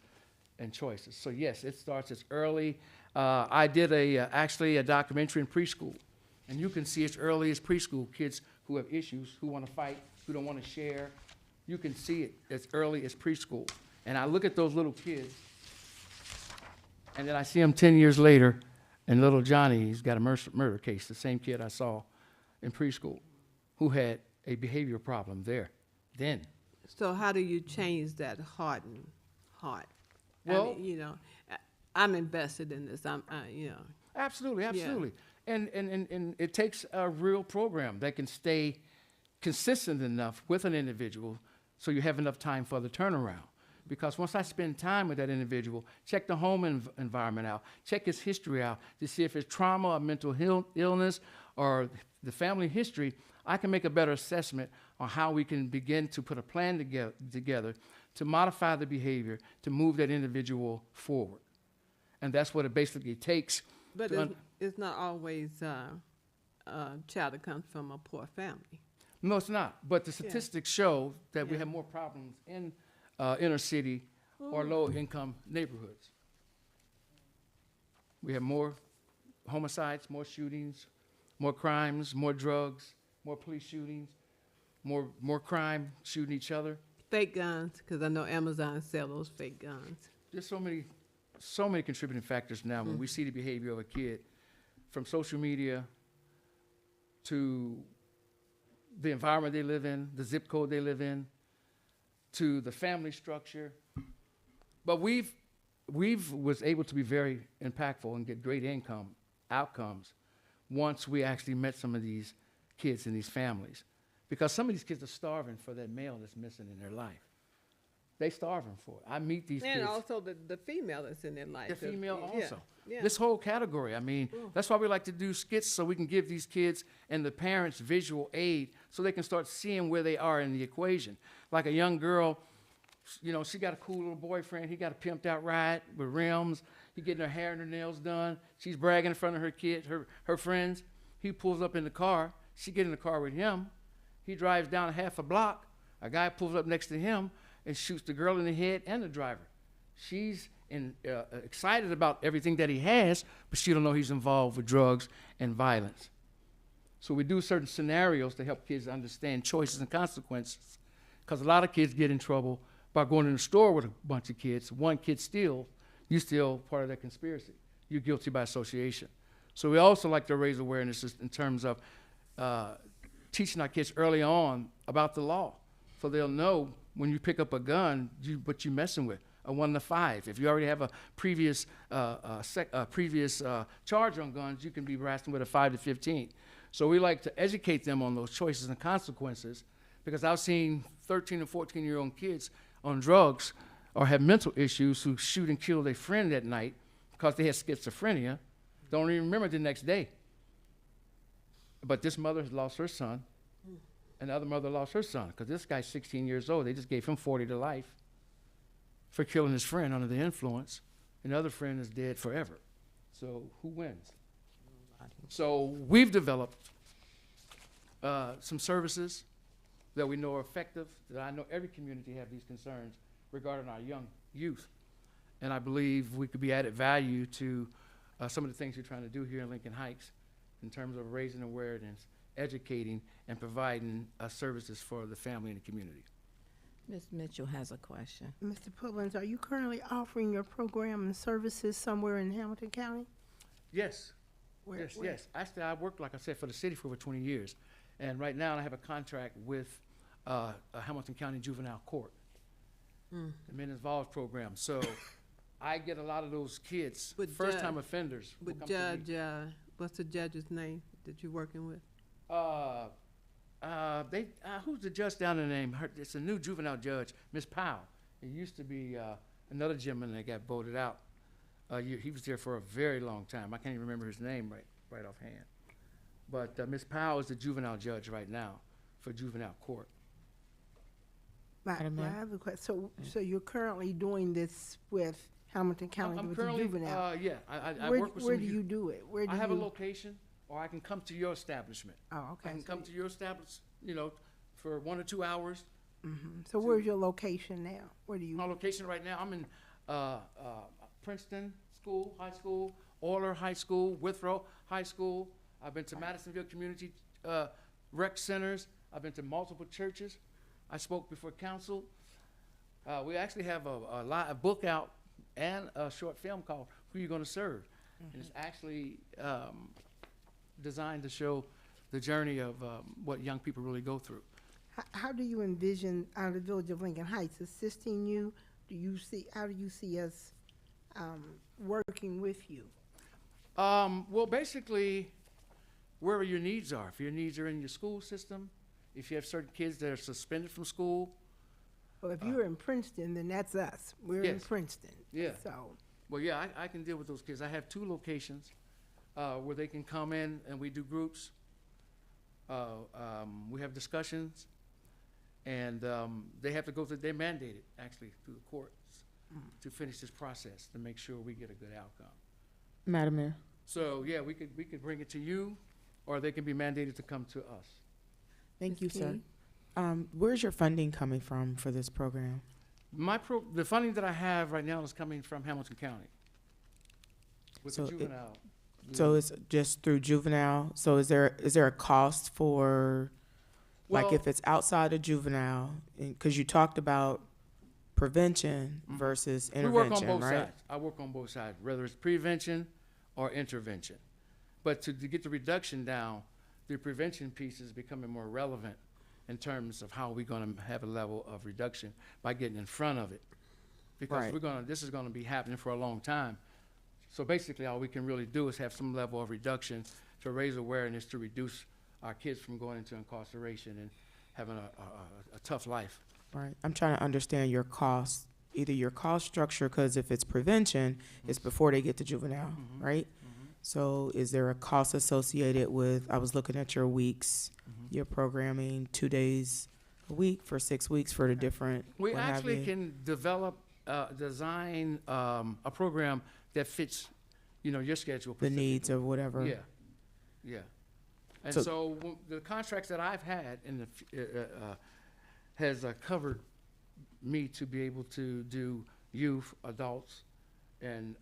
and choices. So yes, it starts as early. I did actually a documentary in preschool, and you can see as early as preschool, kids who have issues, who want to fight, who don't want to share. You can see it as early as preschool. And I look at those little kids, and then I see them 10 years later, and little Johnny, he's got a murder case, the same kid I saw in preschool, who had a behavior problem then. So how do you change that hardened heart? Well, I'm invested in this. Absolutely. And it takes a real program that can stay consistent enough with an individual so you have enough time for the turnaround. Because once I spend time with that individual, check the home environment out, check his history out to see if it's trauma or mental illness or the family history, I can make a better assessment on how we can begin to put a plan together to modify the behavior, to move that individual forward. And that's what it basically takes. But to it's not always a child that comes from a poor family. No, it's not. But the statistics show that we have more problems in inner city or low-income neighborhoods. We have more homicides, more shootings, more crimes, more drugs, more police shootings, more crime shooting each other. Fake guns, because I know Amazon sell those fake guns. There's so many contributing factors now when we see the behavior of a kid, from social media to the environment they live in, the zip code they live in, to the family structure. But we've was able to be very impactful and get great outcomes once we actually met some of these kids and these families. Because some of these kids are starving for that male that's missing in their life. They starving for it. I meet these And kids. also the female that's in their life. The female Yeah, also. yeah. This whole category, I mean, that's why we like to do skits, so we can give these kids and the parents visual aid so they can start seeing where they are in the equation. Like a young girl, you know, she got a cool little boyfriend. He got a pimped out ride with rims. He getting her hair and her nails done. She's bragging in front of her kids, her friends. He pulls up in the car. She get in the car with him. He drives down half a block. A guy pulls up next to him and shoots the girl in the head and the driver. She's excited about everything that he has, but she don't know he's involved with drugs and violence. So we do certain scenarios to help kids understand choices and consequences, because a lot of kids get in trouble by going in the store with a bunch of kids. One kid steals, you still part of that conspiracy. You're guilty by association. So we also like to raise awareness in terms of teaching our kids early on about the law, so they'll know when you pick up a gun, what you're messing with, a 1 to 5. If you already have a previous charge on guns, you can be wrestling with a 5 to 15. So we like to educate them on those choices and consequences, because I've seen 13 and 14-year-old kids on drugs or have mental issues who shoot and kill their friend that night because they had schizophrenia, don't even remember the next day. But this mother has lost her son, and the other mother lost her son, because this guy's 16 years old. They just gave him 40 to life for killing his friend under the influence, and the other friend is dead forever. So who wins? So we've developed some services that we know are effective, that I know every community have these concerns regarding our young youth. And I believe we could be added value to some of the things we're trying to do here in Lincoln Heights in terms of raising awareness, educating, and providing services for the family and the community. Ms. Mitchell has a question. Mr. Pullins, are you currently offering your program and services somewhere in Hamilton County? Yes. Where- Yes. Actually, I worked, like I said, for the city for over 20 years. And right now, I have a contract with Hamilton County Juvenile Court, the Men Involved program. So I get a lot of those kids, But first-time offenders. who But come to me. Judge, what's the judge's name that you're working with? Who's the judge down in the name? It's a new juvenile judge, Miss Powell. It used to be another gentleman that got voted out. He was there for a very long time. I can't even remember his name right offhand. But Miss Powell is the juvenile judge right now for juvenile court. I have a question. So you're currently doing this with Hamilton County I'm with the currently, juvenile? yeah, I Where- work with Where some do you do it? Where do I have a you- location, or I can come to your establishment. Oh, I okay. can come to your establishment, for 1 or 2 hours. So where's your location now? Where do you? My location right now, I'm in Princeton High School, Euler High School, Withrow High School. I've been to Madisonville Community Rec Centers. I've been to multiple churches. I spoke before council. We actually have a book out and a short film called Who You Gonna Serve? And it's actually designed to show the journey of what young people really go through. How do you envision the Village of Lincoln Heights assisting you? How do you see us working with you? Well, basically, wherever your needs are. If your needs are in your school system, if you have certain kids that are suspended from school, So if you're in Princeton, then that's us. We're in Yes. Princeton. Yeah. So, Well, yeah, I can deal with those kids. I have 2 locations where they can come in and we do groups. We have discussions, and they have to go through, they're mandated, actually, through the courts to finish this process to make sure we get a good outcome. Madam Mayor. So, yeah, we could bring it to you, or they can be mandated to come to us. Thank you, Ms. sir. Key? Where's your funding coming from for this program? The funding that I have right now is coming from Hamilton County with So the it- juvenile. So it's just through juvenile? So is there a cost for, like, Well- if it's outside of juvenile? Because you talked about prevention Mhm. versus We work on intervention, both right? sides. I work on both sides, whether it's prevention or intervention. But to get the reduction down, the prevention piece is becoming more relevant in terms of how we're gonna have a level of reduction by getting in front of it. Because Right. this is gonna be happening for a long time. So basically, all we can really do is have some level of reduction to raise awareness, to reduce our kids from going into incarceration and having a tough life. Right. I'm trying to understand your cost, either your cost structure, because if it's prevention, it's before they get to juvenile, Mhm. right? So is there a cost associated with, I was looking at your weeks, your programming, 2 days a week for 6 weeks for the different, We what have actually you? can develop, design a program that fits, your schedule. The needs specifically. or whatever. Yeah, yeah. And So- so the contracts that I've had in has covered me to be able to do youth, adults, and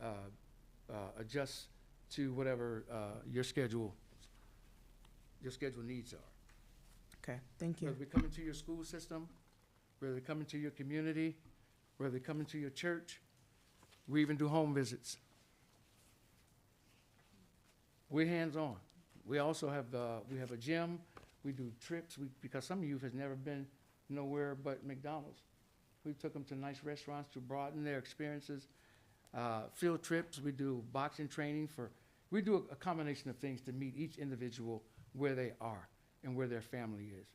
adjust to whatever your schedule needs are. Okay, thank you. Whether we come into your school system, whether they come into your community, whether they come into your church, we even do home visits. We're hands-on. We also have, we have a gym, we do trips, because some youth has never been nowhere but McDonald's. We took them to nice restaurants to broaden their experiences. Field trips, we do boxing training we do a combination of things to meet each individual where they are and where their family is.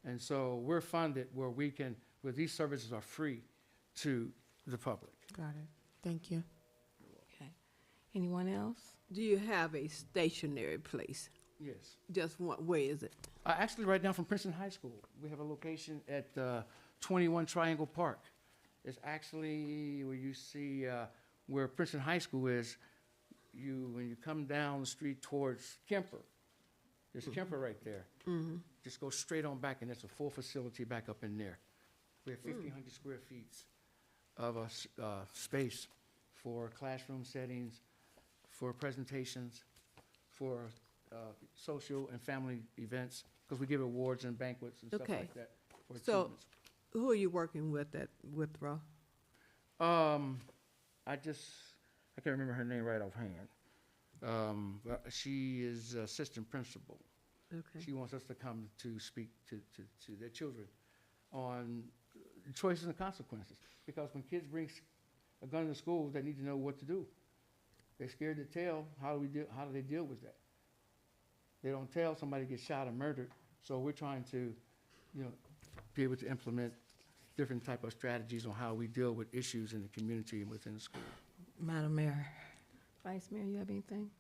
And so we're funded where these services are free to the public. Got it. Thank you. Okay. Anyone else? Do you have a stationary place? Yes. Just one, where is it? Actually, right down from Princeton High School, we have a location at 21 Triangle Park. It's actually where you see where Princeton High School is. When you come down the street towards Kemper, there's Kemper right there. Mm-hmm. Just go straight on back, and there's a full facility back up in there. We have 1,500 square feet of space for classroom settings, for presentations, for social and family events, because we give awards and banquets and stuff Okay. like that for So- achievements. Who are you working with at Withrow? I can't remember her name right offhand. But she is assistant principal. Okay. She wants us to come to speak to their children on choices and consequences. Because when kids bring a gun to school, they need to know what to do. They're scared to tell. How do they deal with that? They don't tell, somebody gets shot or murdered. So we're trying to, be able to implement different type of strategies on how we deal with issues in the community and within the school. Madam Mayor, Vice Mayor, you have anything?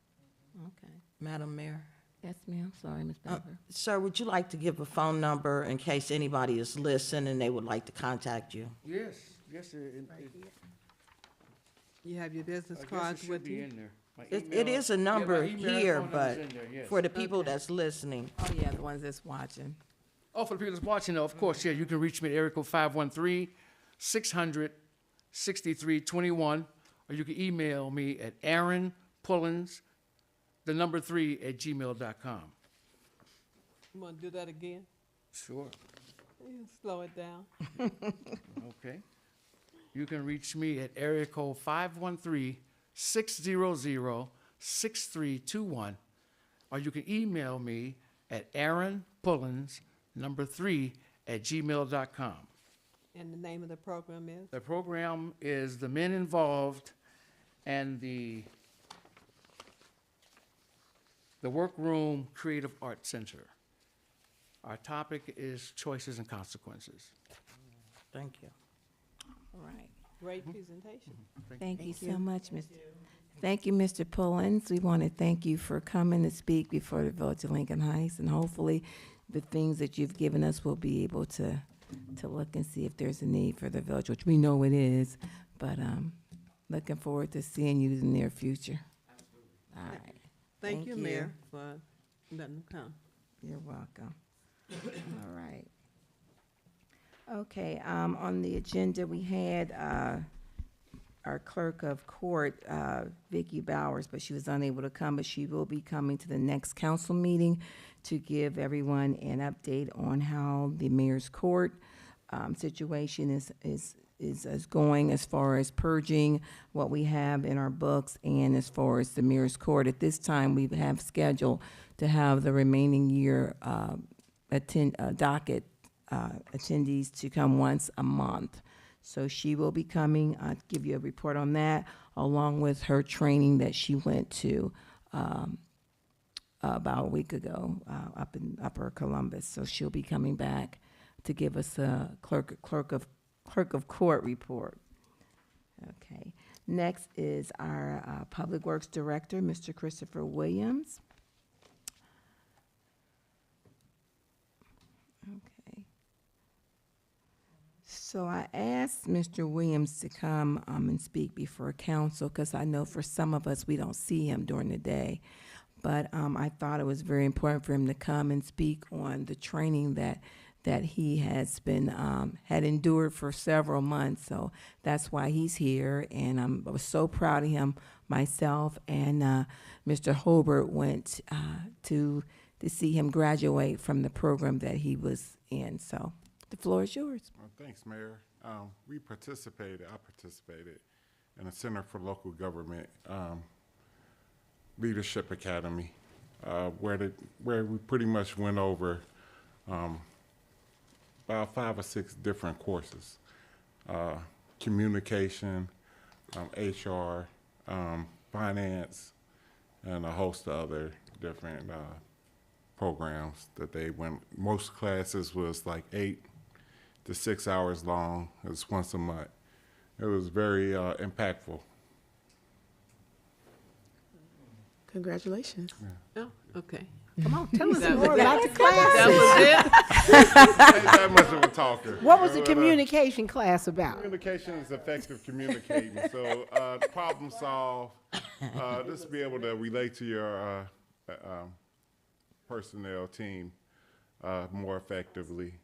Okay. Madam Mayor. Yes, ma'am. Sorry, Ms. Bever. Sir, would you like to give a phone number in case anybody is listening and they would like to contact you? Yes, You have your business I guess it cards should with be you? in there. My It email- is a yeah, my number email and here, phone number's but in there, yes. for the people Okay. that's listening. Oh, yeah, the ones that's watching. Oh, for the people that's watching, though, of course, yeah, you can reach me at area code 513-600-6321, or you can email me at aaronpullins3@gmail.com. You want to do that again? Sure, Yeah, slow it down. okay. You can reach me at area code 513-600-6321, or you can email me at aaronpullins3@gmail.com. And the name of the program is? The program is The Men Involved and the Workroom Creative Arts Center. Our topic is choices and consequences. Thank you. All right. Great presentation. Thank you so much, Mr. Thank you, Mr. Pullins. We want to thank you for coming to speak before the Village of Lincoln Heights, and hopefully the things that you've given us will be able to look and see if there's a need for the village, which we know it is, but looking forward to seeing you in the near future. All right. Thank Thank you, you. Mayor, for letting them come. You're welcome. All right. Okay, on the agenda, we had our clerk of court, Vicky Bowers, but she was unable to come, but she will be coming to the next council meeting to give everyone an update on how the mayor's court situation is going as far as purging what we have in our books and as far as the mayor's court. At this time, we have scheduled to have the remaining year docket attendees to come once a month. So she will be coming. I'll give you a report on that, along with her training that she went to about a week ago up in Upper Columbus. So she'll be coming back to give us a clerk of court report. Okay. Next is our Public Works Director, Mr. Christopher Williams. Okay. So I asked Mr. Williams to come and speak before council, because I know for some of us, we don't see him during the day. But I thought it was very important for him to come and speak on the training that he has been, had endured for several months. So that's why he's here, and I was so proud of him myself. And Mr. Hobart went to see him graduate from the program that he was in. So the floor is yours. Well, thanks, Mayor. I participated in the Center for Local Government Leadership Academy, where we pretty much went over about 5 or 6 different courses: communication, HR, finance, and a host of other different programs that they went. Most classes was like 8 to 6 hours long. It was once a month. It was very impactful. Congratulations. Oh, okay. Come on, tell us That more was about it. the class. That Ain't that much of a talker. What was the But, communication class about? communication is effective communicating. So problem solve, just be able to relate to your personnel team more effectively,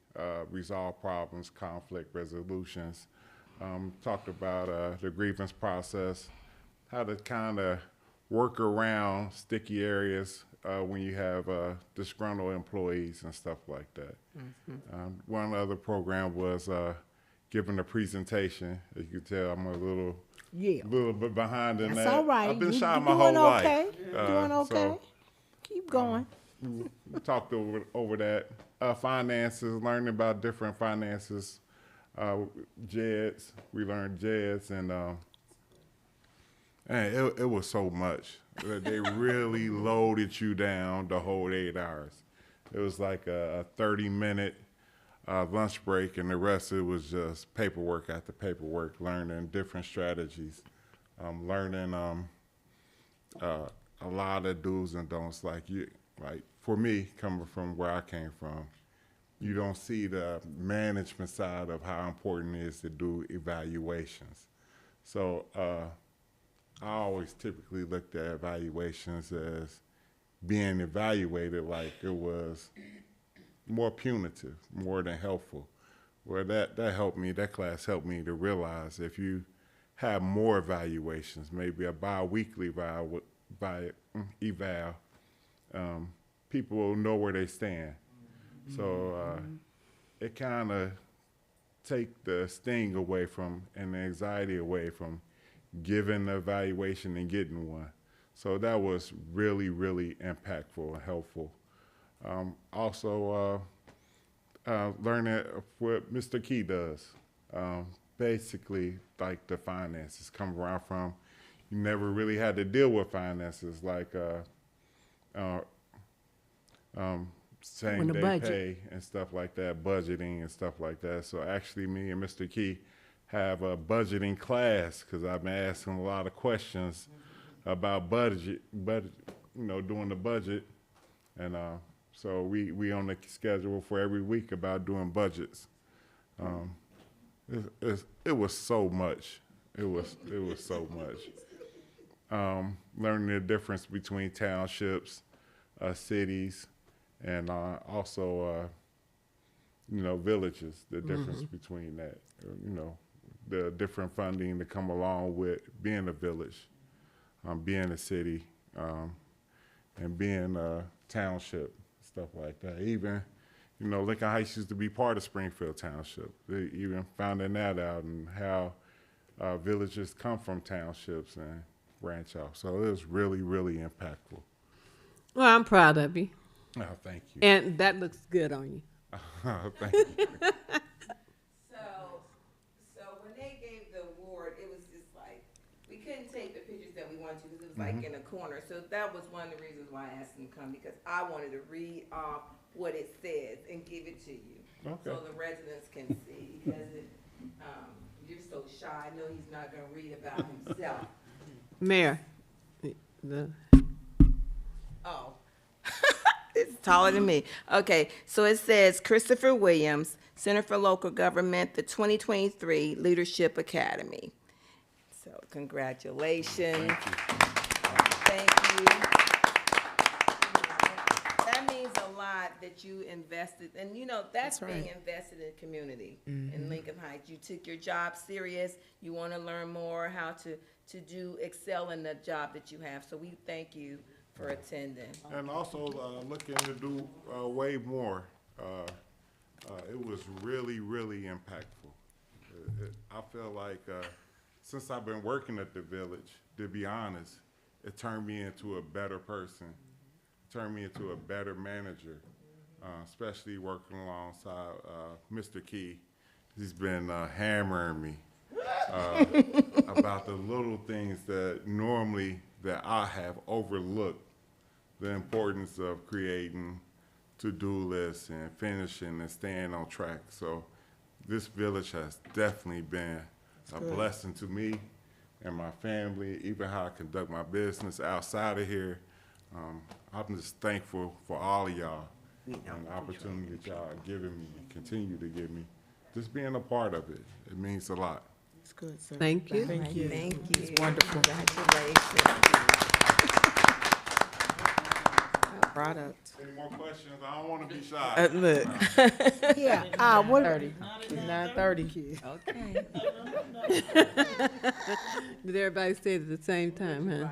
resolve problems, conflict resolutions. Talked about the grievance process, how to kind of work around sticky areas when you have disgruntled employees and stuff like that. One other program was giving a presentation. As you can tell, I'm a little bit behind in That's that. all right. I've been You shy my doing whole okay. life. You doing okay? So Keep going. we talked over that. Finances, learning about different finances. JEDs, we learned JEDs, and it was so much. They really loaded you down the whole 8 hours. It was like a 30-minute lunch break, and the rest of it was just paperwork after paperwork, learning different strategies, learning a lot of do's and don'ts. Like for me, coming from where I came from, you don't see the management side of how important it is to do evaluations. So I always typically looked at evaluations as being evaluated like it was more punitive, more than helpful. Well, that helped me, that class helped me to realize if you have more evaluations, maybe a bi-weekly eval, people will know where they stand. So it kind of take the sting away from and the anxiety away from giving the evaluation and getting one. So that was really, really impactful and helpful. Also, learning what Mr. Key does. Basically, like the finances come around from, you never really had to deal with finances, like On the same-day budget. pay and stuff like that, budgeting and stuff like that. So actually, me and Mr. Key have a budgeting class because I've been asking a lot of questions about budget, doing the budget. And so we on the schedule for every week about doing budgets. It was so much. It was so much. Learning the difference between townships, cities, and also, villages, the difference between that, the different funding that come along with being a village, being a city, and being a township, stuff like that. Even, Lincoln Heights used to be part of Springfield Township. They even finding that out and how villages come from townships and branch off. So it was really, really impactful. Well, I'm proud of you, Oh, thank you. and that looks good on you. Thank you. So when they gave the award, it was just like, we couldn't take the pictures that we wanted to because it was like in a corner. So that was one of the reasons why I asked them to come, because I wanted to read off what it says and give it to you. Okay. So the residents can see, because you're so shy, I know he's not gonna read about himself. Mayor, Oh. It's taller than me. Okay, so it says Christopher Williams, Center for Local Government, the 2023 Leadership Academy. So congratulations. Thank you. That means a lot that you invested, and that's being invested in the community in Lincoln Heights. You took your job serious. You want to learn more how to excel in the job that you have. So we thank you for attending. And also looking to do way more. It was really, really impactful. I feel like since I've been working at the village, to be honest, it turned me into a better person. It turned me into a better manager, especially working alongside Mr. Key. He's been hammering me about the little things that normally that I have overlooked, the importance of creating to-do lists and finishing and staying on track. So this village has definitely been a blessing to me and my family, even how I conduct my business outside of here. I'm just thankful for all of y'all and the opportunity that y'all are giving me and continue to give me. Just being a part of it, it means a lot. It's good, sir. thank you. Thank you. Thank you. It's wonderful. Congratulations. Product. Any more questions? I don't want to be shy. Look, Yeah, what, 30, 9:30. Okay. Did everybody say it at the same time, huh?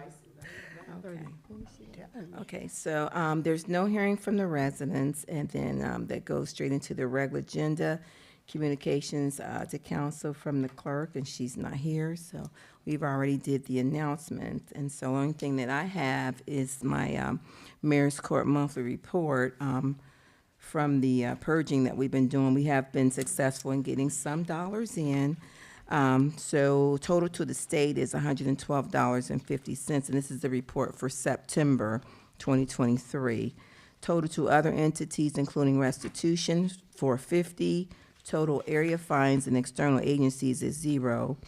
Okay, so there's no hearing from the residents, and then that goes straight into the regular agenda. Communications to council from the clerk, and she's not here, so we've already did the announcement. And so the only thing that I have is my Mayor's Court monthly report from the purging that we've been doing. We have been successful in getting some dollars in. So total to the state is $112.50, and this is the report for September 2023. Total to other entities, including restitution, $450. Total area fines and external agencies is $0.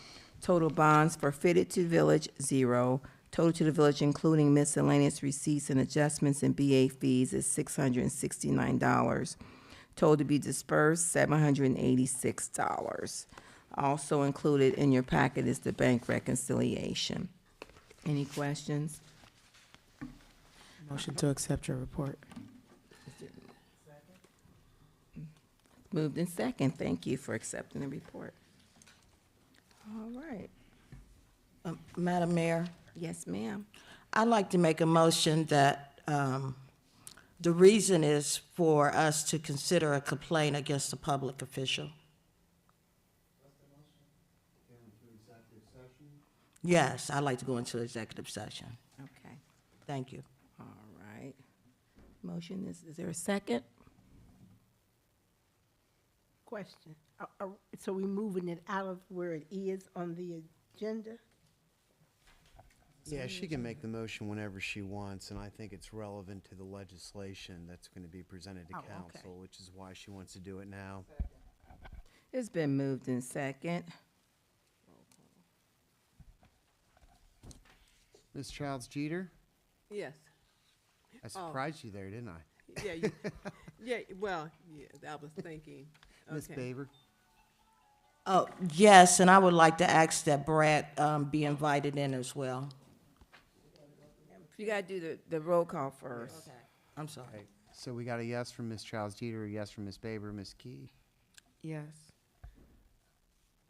Total bonds forfeited to village, $0. Total to the village, including miscellaneous receipts and adjustments and BA fees, is $669. Total to be dispersed, $786. Also included in your packet is the bank reconciliation. Any questions? Motion to accept your report. Moved in second. Thank you for accepting the report. All right. Madam Mayor, Yes, ma'am. I'd like to make a motion that the reason is for us to consider a complaint against a public official. Yes, I'd like to go into executive session. Okay. Thank you. All right. Motion is there a second? question, so we moving it out of where it is on the agenda? Yeah, she can make the motion whenever she wants, and I think it's relevant to the legislation that's going to be presented to Oh, okay. council, which is why she wants to do it now. It's been moved in second. Ms. Childs Jeter, Yes. I surprised you there, didn't I? Yeah, yeah, well, yeah, I was thinking. Ms. Okay. Baver? Oh, yes, and I would like to ask that Brad be invited in as well. You gotta do the roll call first. I'm sorry. Okay, so we got a yes from Ms. Childs Jeter, a yes from Ms. Baver, Ms. Key, Yes.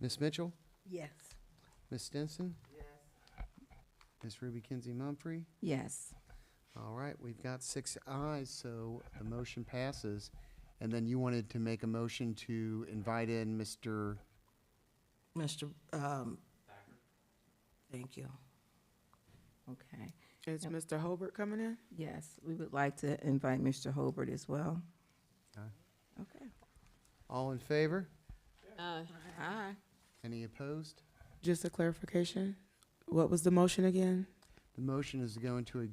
Ms. Mitchell, Yes. Ms. Stinson? Yes. Ms. Ruby Kinsey Mumphrey? Yes. All right, we've got 6 ayes, so the motion passes. And then you wanted to make a motion to invite in Mr. Mr. Thank you. Okay. Is Mr. Hobart coming in? Yes, we would like to invite Mr. Hobart as well. Aye. Okay. All in favor? Aye. Any opposed? Just a clarification. What was the motion again? The motion is going to,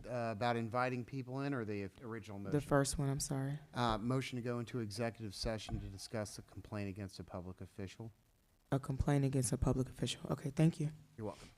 about inviting people in, or the original The motion? first one, I'm sorry. Motion to go into executive session to discuss a complaint against a public official. A complaint against a public official. Okay, thank you. You're welcome.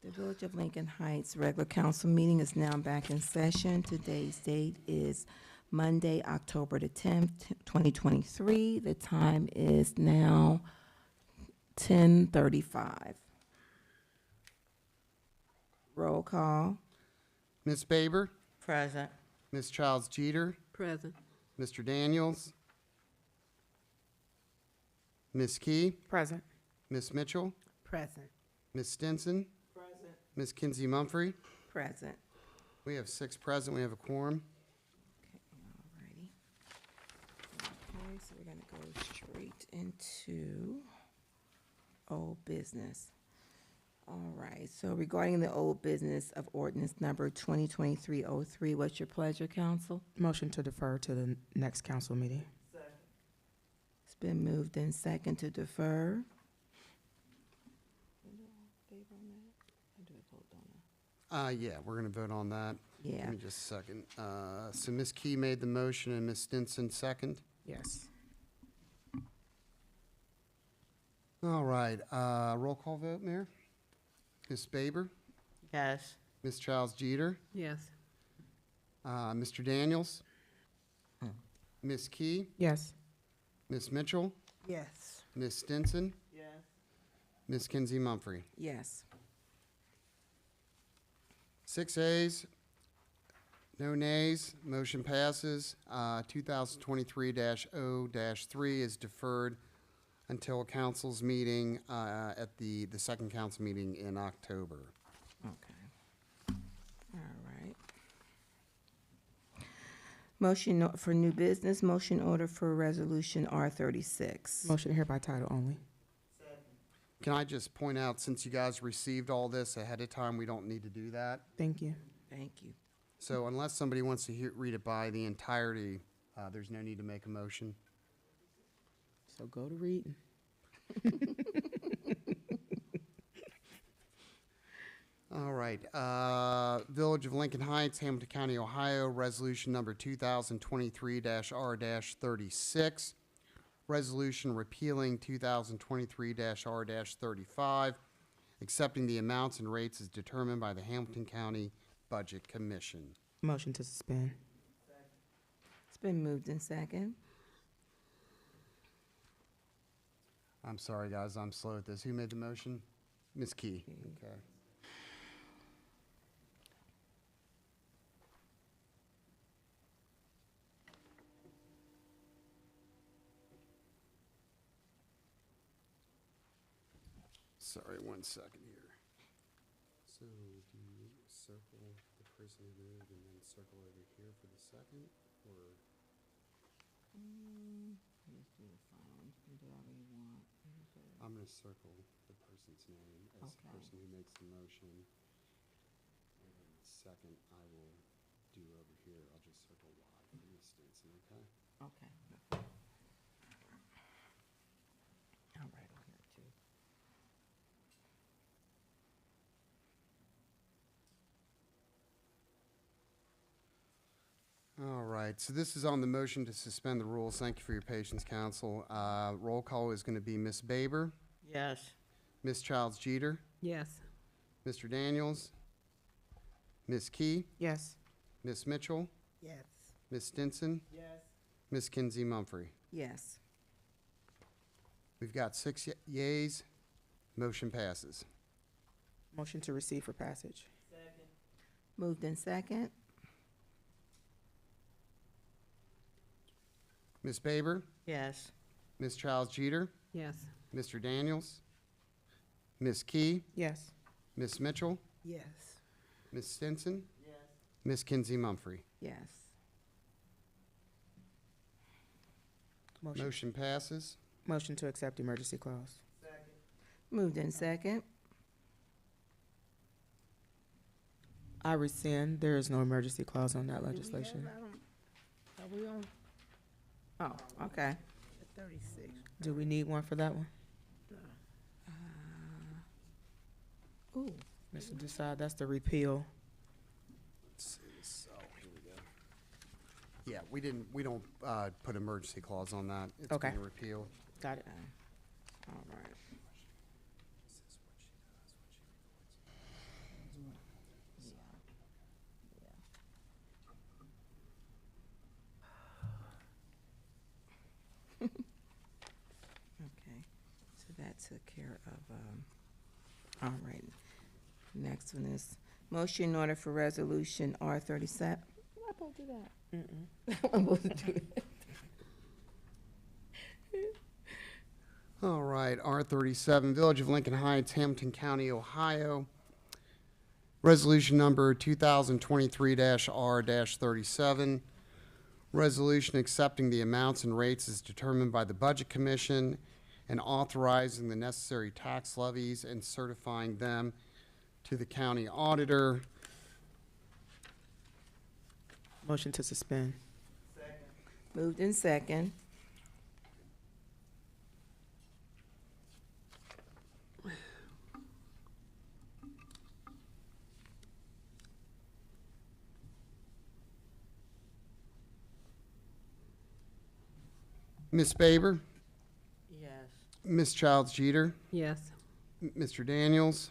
The Village of Lincoln Heights regular council meeting is now back in session. Today's date is Monday, October the 10th, 2023. The time is now 10:35. Roll call. Ms. Baber, Present. Ms. Childs Jeter, Present. Mr. Daniels, Ms. Key, Present. Ms. Mitchell, Present. Ms. Stinson, Present. Ms. Kinsey Mumphrey. Present. We have 6 present, we have a quorum. Alrighty. Okay, so we're gonna go straight into old business. All right, so regarding the old business of ordinance number 2023-03, what's your pleasure, council? Motion to defer to the next council meeting. It's been moved in second to defer. Yeah, we're gonna vote on that. Yeah, Give me just a second. So Ms. Key made the motion and Ms. Stinson second. Yes. All right, roll call vote, Mayor? Ms. Baber, Yes. Ms. Childs Jeter, Yes. Mr. Daniels, Ms. Key, Yes. Ms. Mitchell, Yes. Ms. Stinson, Yes. Ms. Kinsey Mumphrey. yes. 6 ayes, no nays, motion passes. 2023-0-3 is deferred until council's meeting at the second council meeting in October. Okay. All right. Motion for new business, motion order for resolution R36. Motion to hear by title only. Can I just point out, since you guys received all this ahead of time, we don't need to do that. Thank you. Thank you. So unless somebody wants to read it by the entirety, there's no need to make a motion. So go to reading. All right, Village of Lincoln Heights, Hamilton County, Ohio, resolution number 2023-R-36. Resolution repealing 2023-R-35, accepting the amounts and rates as determined by the Hamilton County Budget Commission. Motion to suspend. It's been moved in second. I'm sorry, guys, I'm slow at this. Who made the motion? Ms. Key. Okay. Sorry, 1 second here. So do you circle the person who moved and then circle over here for the second, or? I'm gonna circle the person's name as the Okay. person who makes the motion. And then the second, I will do over here. I'll just circle Y for Ms. Stinson, okay? Okay. All right, on here too. All right, so this is on the motion to suspend the rules. Thank you for your patience, council. Roll call is gonna be Ms. Baber, Yes. Ms. Childs Jeter, Yes. Mr. Daniels, Ms. Key, Yes. Ms. Mitchell, Yes. Ms. Stinson, Yes. Ms. Kinsey Mumphrey. Yes. We've got 6 yeas, motion passes. Motion to receive for passage. Moved in second. Ms. Baber, Yes. Ms. Childs Jeter, Yes. Mr. Daniels, Ms. Key, Yes. Ms. Mitchell, Yes. Ms. Stinson, Yes. Ms. Kinsey Mumphrey. Yes. Motion passes. Motion to accept emergency clause. Moved in second. I rescind. There is no emergency clause on that Do we have- legislation. I don't- Are we on Oh, okay. the 36? Do we need one for that one? Ooh, Mr. Decide, that's the repeal. Let's see, so, here we go. Yeah, we don't put emergency clause on that. It's Okay. being repealed. Got it. all right. That took care of, all right. Next one is motion in order for resolution R37. Am I supposed to do that? I'm supposed to do it. All right, R37, Village of Lincoln Heights, Hamilton County, Ohio. Resolution number 2023-R-37. Resolution accepting the amounts and rates as determined by the Budget Commission and authorizing the necessary tax levies and certifying them to the county auditor. Motion to suspend. Moved in second. Ms. Faber, Yes. Ms. Childs Jeter, Yes. Mr. Daniels,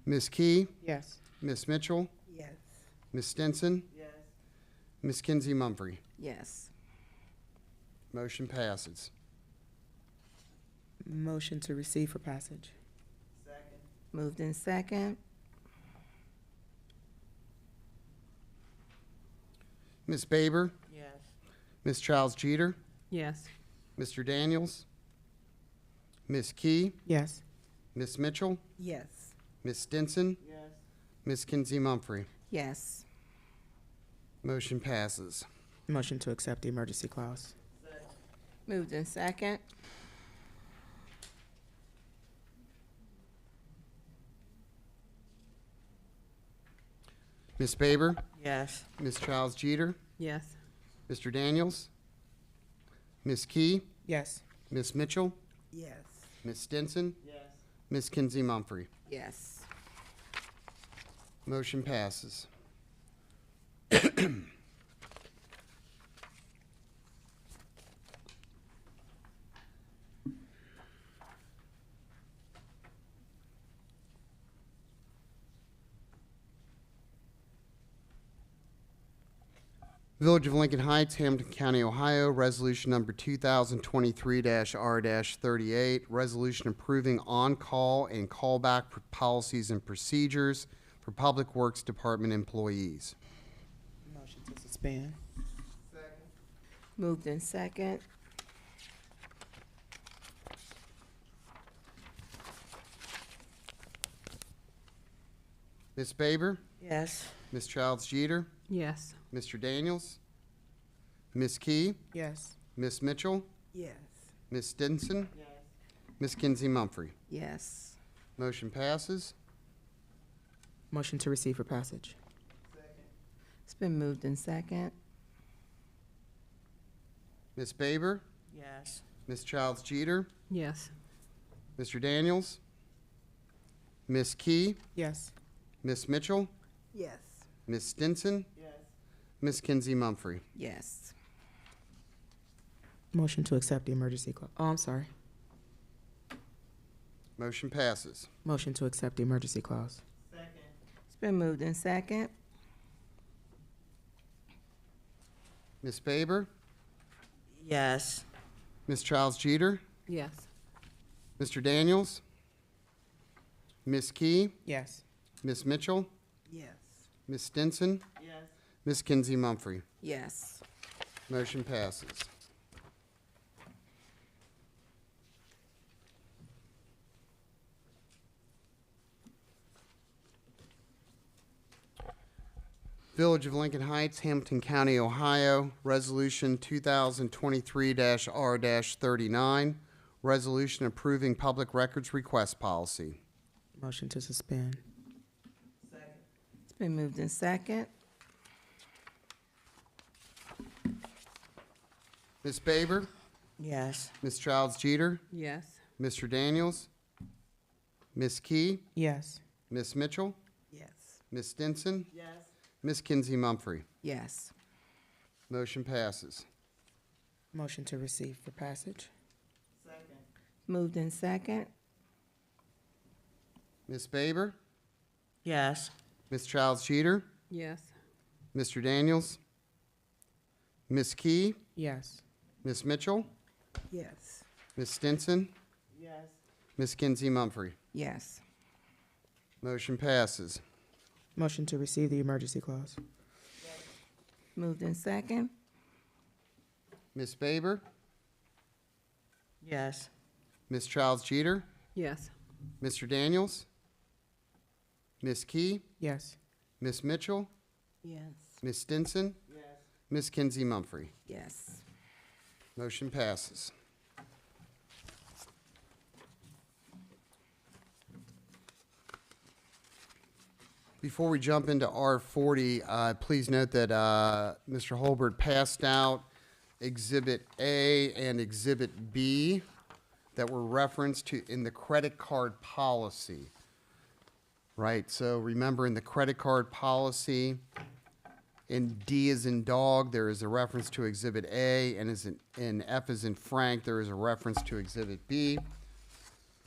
Ms. Key, Yes. Ms. Mitchell, Yes. Ms. Stinson, Yes. Ms. Kinsey Mumphrey. Yes. Motion passes. Motion to receive for passage. Second. Moved in second. Ms. Faber, Yes. Ms. Childs Jeter, Yes. Mr. Daniels, Ms. Key, Yes. Ms. Mitchell, Yes. Ms. Stinson, Yes. Ms. Kinsey Mumphrey. Yes. Motion passes. Motion to accept the emergency clause. Moved in second. Ms. Faber, Yes. Ms. Childs Jeter, Yes. Mr. Daniels, Ms. Key, Yes. Ms. Mitchell, Yes. Ms. Stinson, Yes. Ms. Kinsey Mumphrey. Yes. Motion passes. Village of Lincoln Heights, Hamilton County, Ohio, resolution number 2023-R-38, resolution approving on-call and callback policies and procedures for Public Works Department employees. Motion to suspend. Moved in second. Ms. Faber, Yes. Ms. Childs Jeter, Yes. Mr. Daniels, Ms. Key, Yes. Ms. Mitchell, Yes. Ms. Stinson, Yes. Ms. Kinsey Mumphrey. Yes. Motion passes. Motion to receive for passage. It's been moved in second. Ms. Faber, Yes. Ms. Childs Jeter, Yes. Mr. Daniels, Ms. Key, Yes. Ms. Mitchell, Yes. Ms. Stinson, Yes. Ms. Kinsey Mumphrey. Yes. Motion to accept the emergency clause. Oh, I'm sorry. Motion passes. Motion to accept the emergency clause. Second. It's been moved in second. Ms. Faber, Yes. Ms. Childs Jeter, Yes. Mr. Daniels, Ms. Key, Yes. Ms. Mitchell, Yes. Ms. Stinson, Yes. Ms. Kinsey Mumphrey. Yes. Motion passes. Village of Lincoln Heights, Hamilton County, Ohio, Resolution 2023-R-39, resolution approving public records request policy. Motion to suspend. It's been moved in second. Ms. Faber, Yes. Ms. Childs Jeter, Yes. Mr. Daniels, Ms. Key, Yes. Ms. Mitchell, Yes. Ms. Stinson, Yes. Ms. Kinsey Mumphrey. Yes. Motion passes. Motion to receive for passage. Second. Moved in second. Ms. Faber, Yes. Ms. Childs Jeter, Yes. Mr. Daniels, Ms. Key, Yes. Ms. Mitchell, Yes. Ms. Stinson, Yes. Ms. Kinsey Mumfree. Yes. Motion passes. Motion to receive the emergency clause. Moved in second. Ms. Baber, Yes. Ms. Childs Jeter, Yes. Mr. Daniels, Ms. Key, Yes. Ms. Mitchell, Yes. Ms. Stinson, Ms. Kinsey Mumfree. Yes. Motion passes. Before we jump into R40, please note that Mr. Holbert passed out Exhibit A and Exhibit B that were referenced to in the credit card policy. Right, so remember in the credit card policy, in D as in dog, there is a reference to Exhibit A, and in F as in Frank, there is a reference to Exhibit B.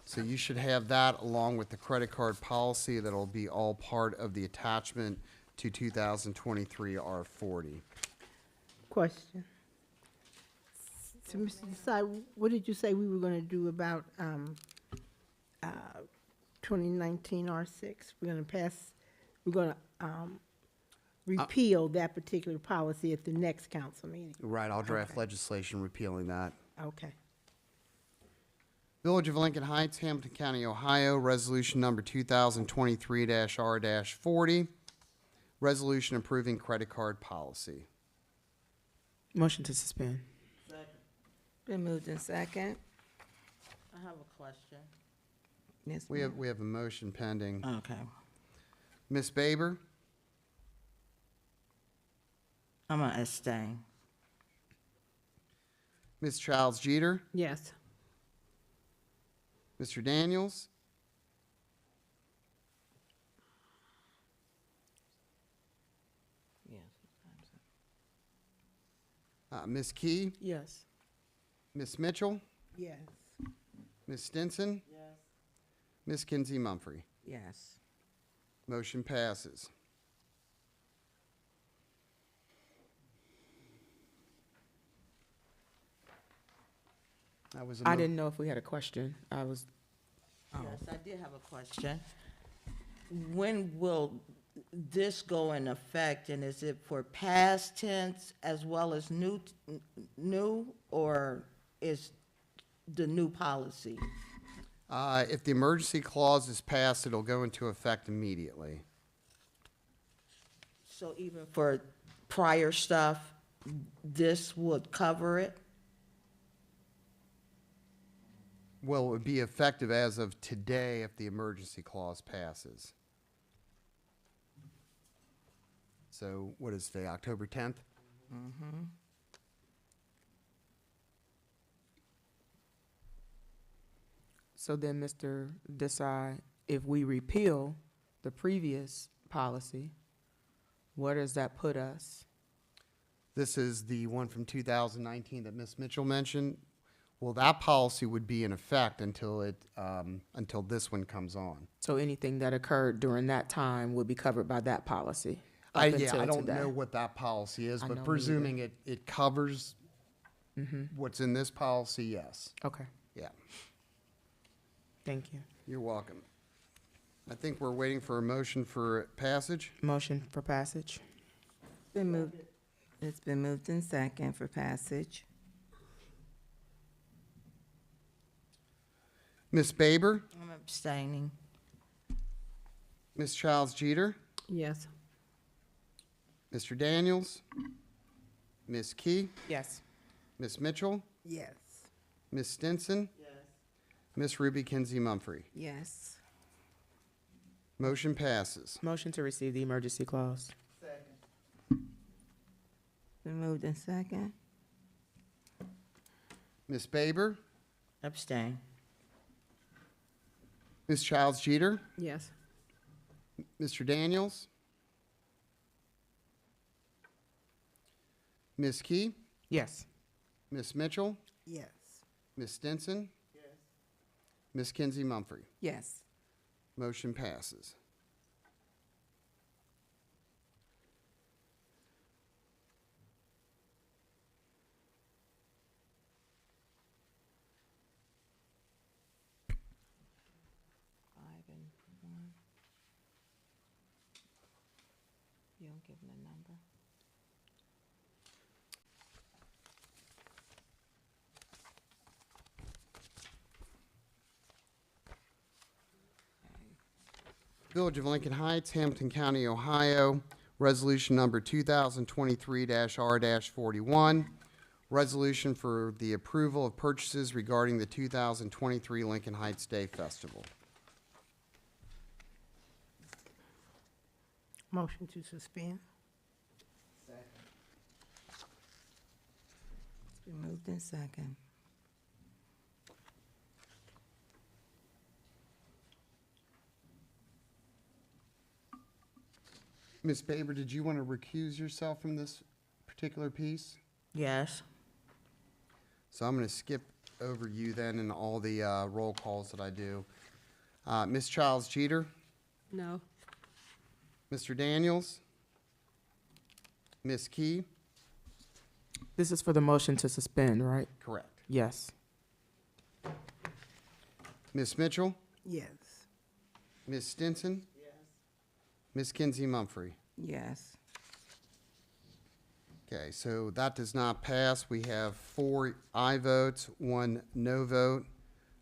So you should have that along with the credit card policy. That'll be all part of the attachment to 2023 R40. Question. So, Mr. Desai, what did you say we were gonna do about, 2019 R6? We're gonna pass, we're gonna, repeal that particular policy at the next council meeting? Right, I'll draft Okay. legislation repealing that. Okay. Village of Lincoln Heights, Hamilton County, Ohio, resolution number 2023-R-40, resolution approving credit card policy. Motion to suspend. Been moved in second. I have a question. Ms. We have a motion pending. Okay. Ms. Baber, I'm gonna abstain. Ms. Childs Jeter, Yes. Mr. Daniels, Yes. Ms. Key, Yes. Ms. Mitchell, Yes. Ms. Stinson, Yes. Ms. Kinsey Mumfree. Yes. Motion passes. That was a I mo- didn't know if we had a question. I was, Yes, I did have a question. When will this go in effect, and is it for past tense as well as new, or is the new policy? If the emergency clause is passed, it'll go into effect immediately. So even for prior stuff, this would cover it? Well, it would be effective as of today if the emergency clause passes. So what is today, October 10th? so then, Mr. Desai, if we repeal the previous policy, where does that put us? This is the one from 2019 that Ms. Mitchell mentioned. Well, that policy would be in effect until until this one comes on. So anything that occurred during that time would be covered by that policy? up I until don't today? know what that policy is, I know but me presuming it covers Mm-hmm. what's in this policy, yes. Okay, Yeah, thank you. you're welcome. I think we're waiting for a motion for passage. Motion for passage. Been moved, it's been moved in second for passage. Ms. Baber, I'm abstaining. Ms. Childs Jeter, Yes. Mr. Daniels, Ms. Key, Yes. Ms. Mitchell, Yes. Ms. Stinson, Ms. Ruby Kinsey Mumfree. Yes. Motion passes. Motion to receive the emergency clause. Been moved in second. Ms. Baber, Abstain. Ms. Childs Jeter, Yes. Mr. Daniels, Ms. Key, Yes. Ms. Mitchell, Yes. Ms. Stinson, Ms. Kinsey Mumfree. Yes. Motion passes. You don't give them a number? Village of Lincoln Heights, Hampton County, Ohio, resolution number 2023-R-41, resolution for the approval of purchases regarding the 2023 Lincoln Heights Day Festival. Motion to suspend. It's been moved in second. Ms. Baber, did you want to recuse yourself from this particular piece? Yes. So I'm going to skip over you then and all the roll calls that I do. Ms. Childs Jeter, No. Mr. Daniels, Ms. Key, This is for the motion to suspend, right? correct. Yes. Ms. Mitchell, Yes. Ms. Stinson, Ms. Kinsey Mumphrey. Yes. Okay, so that does not pass. We have 4 aye votes, 1 no vote,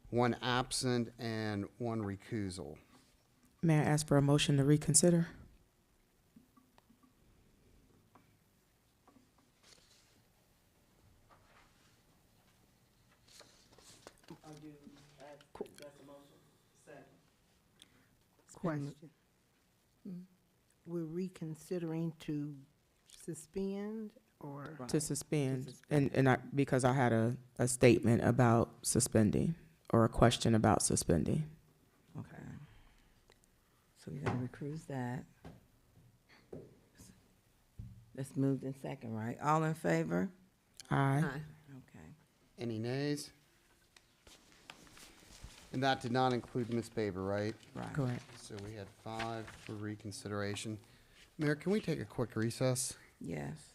1 absent, and 1 recusal. May I ask for a motion to reconsider? Question. We're reconsidering to suspend or? To suspend, and I, because I had a statement about suspending, or a question about suspending. Okay. So we're gonna recruit that. That's moved in second, right? All in favor? Aye. Aye. Okay. Any nays? And that did not include Ms. Baber, right? Right. Correct. So we had 5 for reconsideration. Mayor, can we take a quick recess? Yes.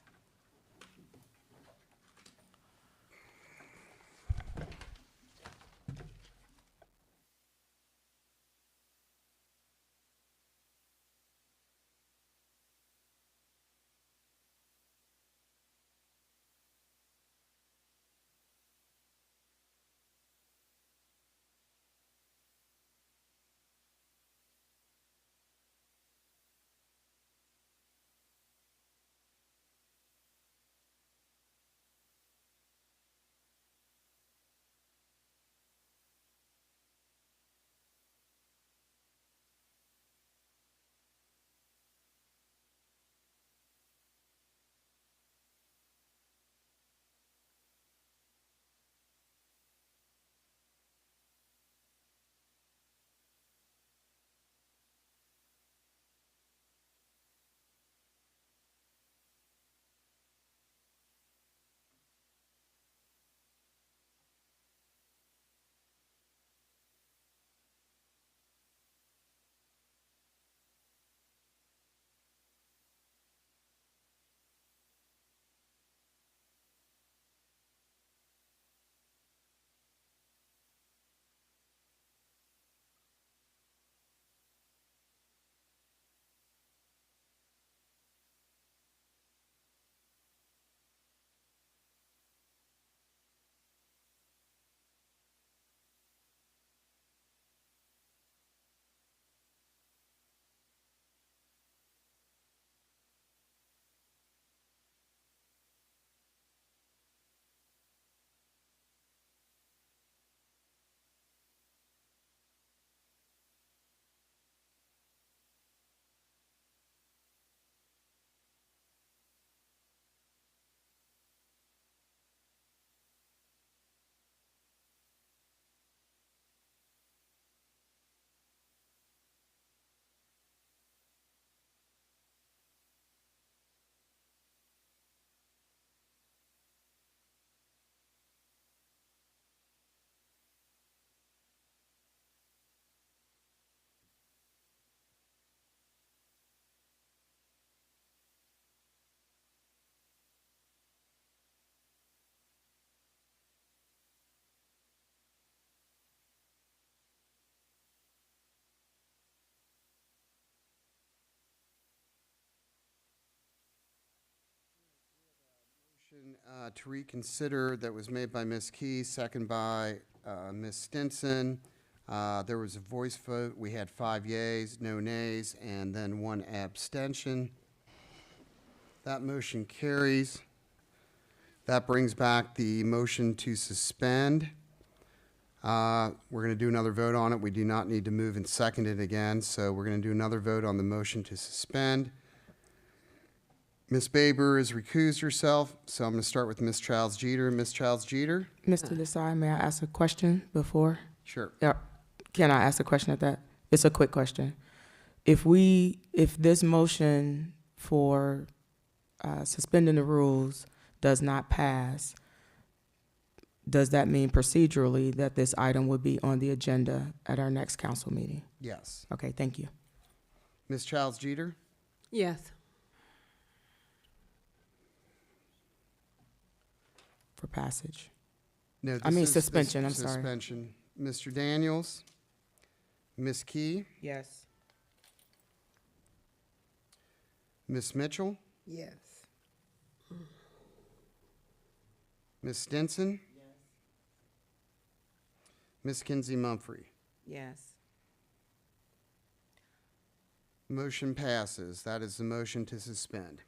To reconsider that was made by Ms. Key, second by Ms. Stinson. There was a voice vote. We had 5 yeas, no nays, and then 1 abstention. That motion carries. That brings back the motion to suspend. We're going to do another vote on it. We do not need to move and second it again, so we're going to do another vote on the motion to suspend. Ms. Baber has recused herself, so I'm going to start with Ms. Childs Jeter. Ms. Childs Jeter? Mr. Desai, may I ask a question before? Sure. Yeah, can I ask a question at that? It's a quick question. If this motion for suspending the rules does not pass, does that mean procedurally that this item would be on the agenda at our next council meeting? Yes. Okay, thank you. Ms. Childs Jeter? Yes. For passage. No, I mean this is suspension, I'm sorry. Suspension. Mr. Daniels? Ms. Key? Yes. Ms. Mitchell? Yes. Ms. Stinson? Ms. Kinsey Mumphrey? Yes. Motion passes. That is the motion to suspend.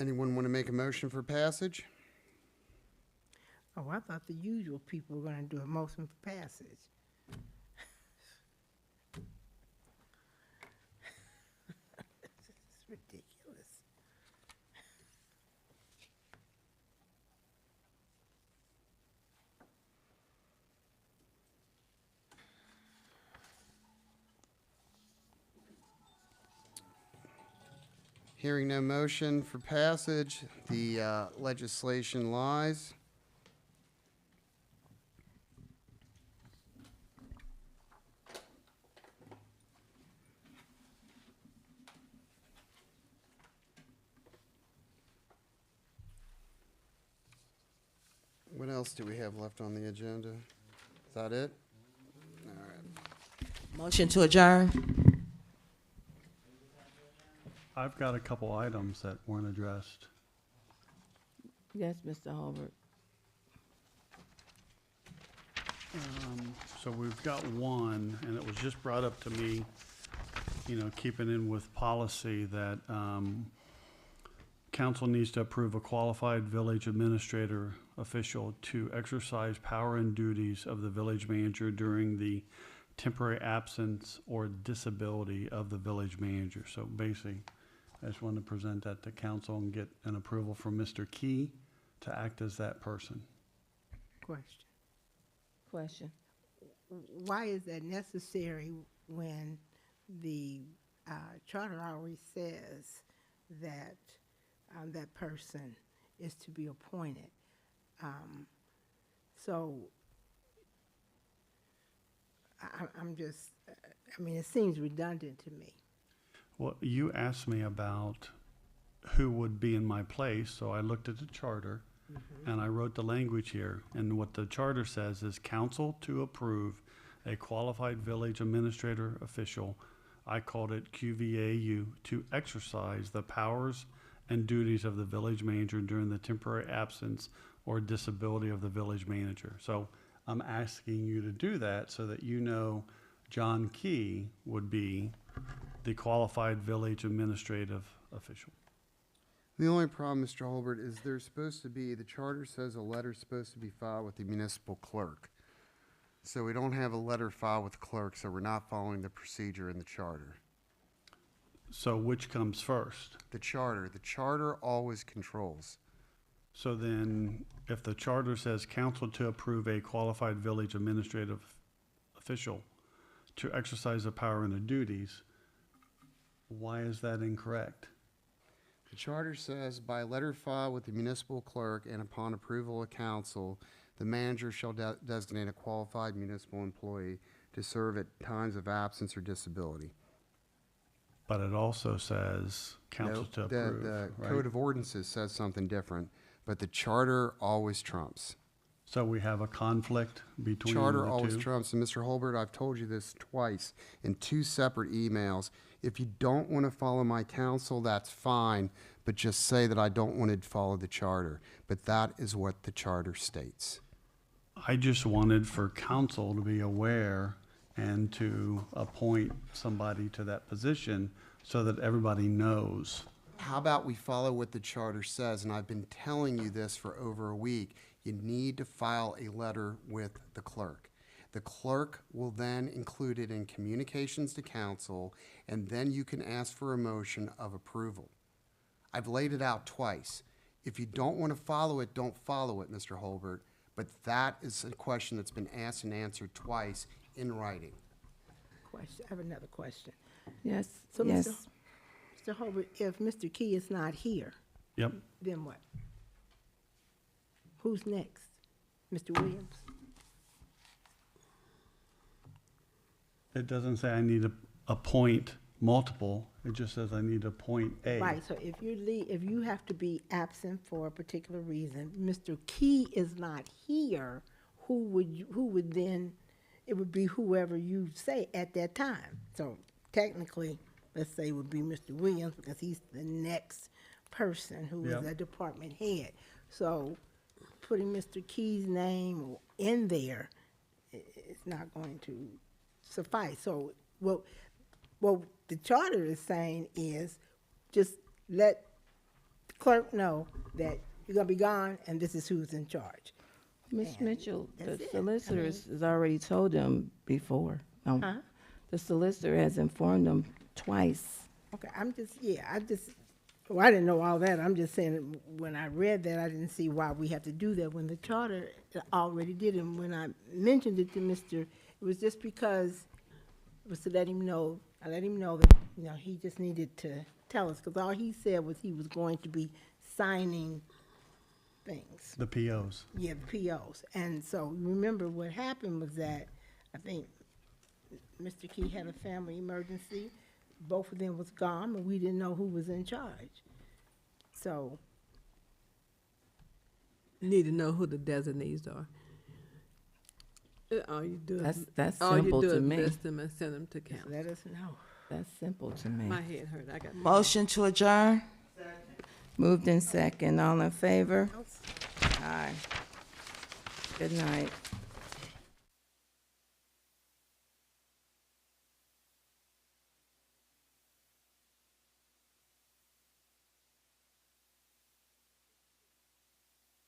Anyone want to make a motion for passage? Oh, I thought the usual people were gonna do a motion for passage. It's ridiculous. Hearing no motion for passage, the legislation lies. What else do we have left on the agenda? Is that it? All right. Motion to adjourn? I've got a couple items that weren't addressed. Yes, Mr. Holbert. So we've got one, and it was just brought up to me, you know, keeping in with policy that council needs to approve a qualified village administrator official to exercise power and duties of the village manager during the temporary absence or disability of the village manager. So basically, I just wanted to present that to council and get an approval from Mr. Key to act as that person. Question. Why is that necessary when the charter already says that that person is to be appointed? So I'm just, I mean, it seems redundant to me. Well, you asked me about who would be in my place, so I looked at the charter and I wrote the language here. And what the charter says is council to approve a qualified village administrator official, I called it QVAU, to exercise the powers and duties of the village manager during the temporary absence or disability of the village manager. So I'm asking you to do that so that you know John Key would be the qualified village administrative official. The only problem, Mr. Holbert, is there's supposed to be, the charter says a letter's supposed to be filed with the municipal clerk. So we don't have a letter filed with the clerk, so we're not following the procedure in the charter. So which comes first? The charter always controls. So then, if the charter says council to approve a qualified village administrative official to exercise the power and the duties, why is that incorrect? The charter says, by letter filed with the municipal clerk and upon approval of council, the manager shall designate a qualified municipal employee to serve at times of absence or disability. but it also says council Nope, to approve, the right? Code of Ordinances says something different, but the charter always trumps. So we have a conflict between the Charter always two? trumps, and Mr. Holbert, I've told you this twice in 2 separate emails. If you don't want to follow my counsel, that's fine, but just say that I don't want to follow the charter. But that is what the charter states. I just wanted for council to be aware and to appoint somebody to that position so that everybody knows. How about we follow what the charter says? And I've been telling you this for over a week. You need to file a letter with the clerk. The clerk will then include it in communications to council, and then you can ask for a motion of approval. I've laid it out twice. If you don't want to follow it, don't follow it, Mr. Holbert. But that is a question that's been asked and answered twice in writing. Question, I have another question. Yes, So, yes. Mr. Holbert, if Mr. Key is not here, Yep. then what? Who's next? Mr. Williams? It doesn't say I need to appoint multiple, it just says I need to appoint a. Right, so if you have to be absent for a particular reason, Mr. Key is not here, who would then, it would be whoever you say at that time. So technically, let's say it would be Mr. Williams, because he's the next person who is Yep. a department head. So putting Mr. Key's name in there is not going to suffice. So what the charter is saying is just let the clerk know that you're gonna be gone and this is who's in charge. Ms. And Mitchell, the that's it. solicitor I has already told them before. Huh? The solicitor has informed them twice. Okay, well, I didn't know all that. I'm just saying, when I read that, I didn't see why we have to do that when the charter already did. And when I mentioned it to Mr., it was just because it was to let him know, I let him know that, he just needed to tell us, because all he said was he was going to be signing things. The POs. Yeah, the POs. And so remember what happened was that I think Mr. Key had a family emergency. Both of them was gone, and we didn't know who was in charge. So, You need to know who the designees are. All you do is. That's all you simple do to is me. list them and send them to council. let us know. That's simple to me. My head hurt, I got. Motion to adjourn? Moved in second, all in favor? Aye. Good night.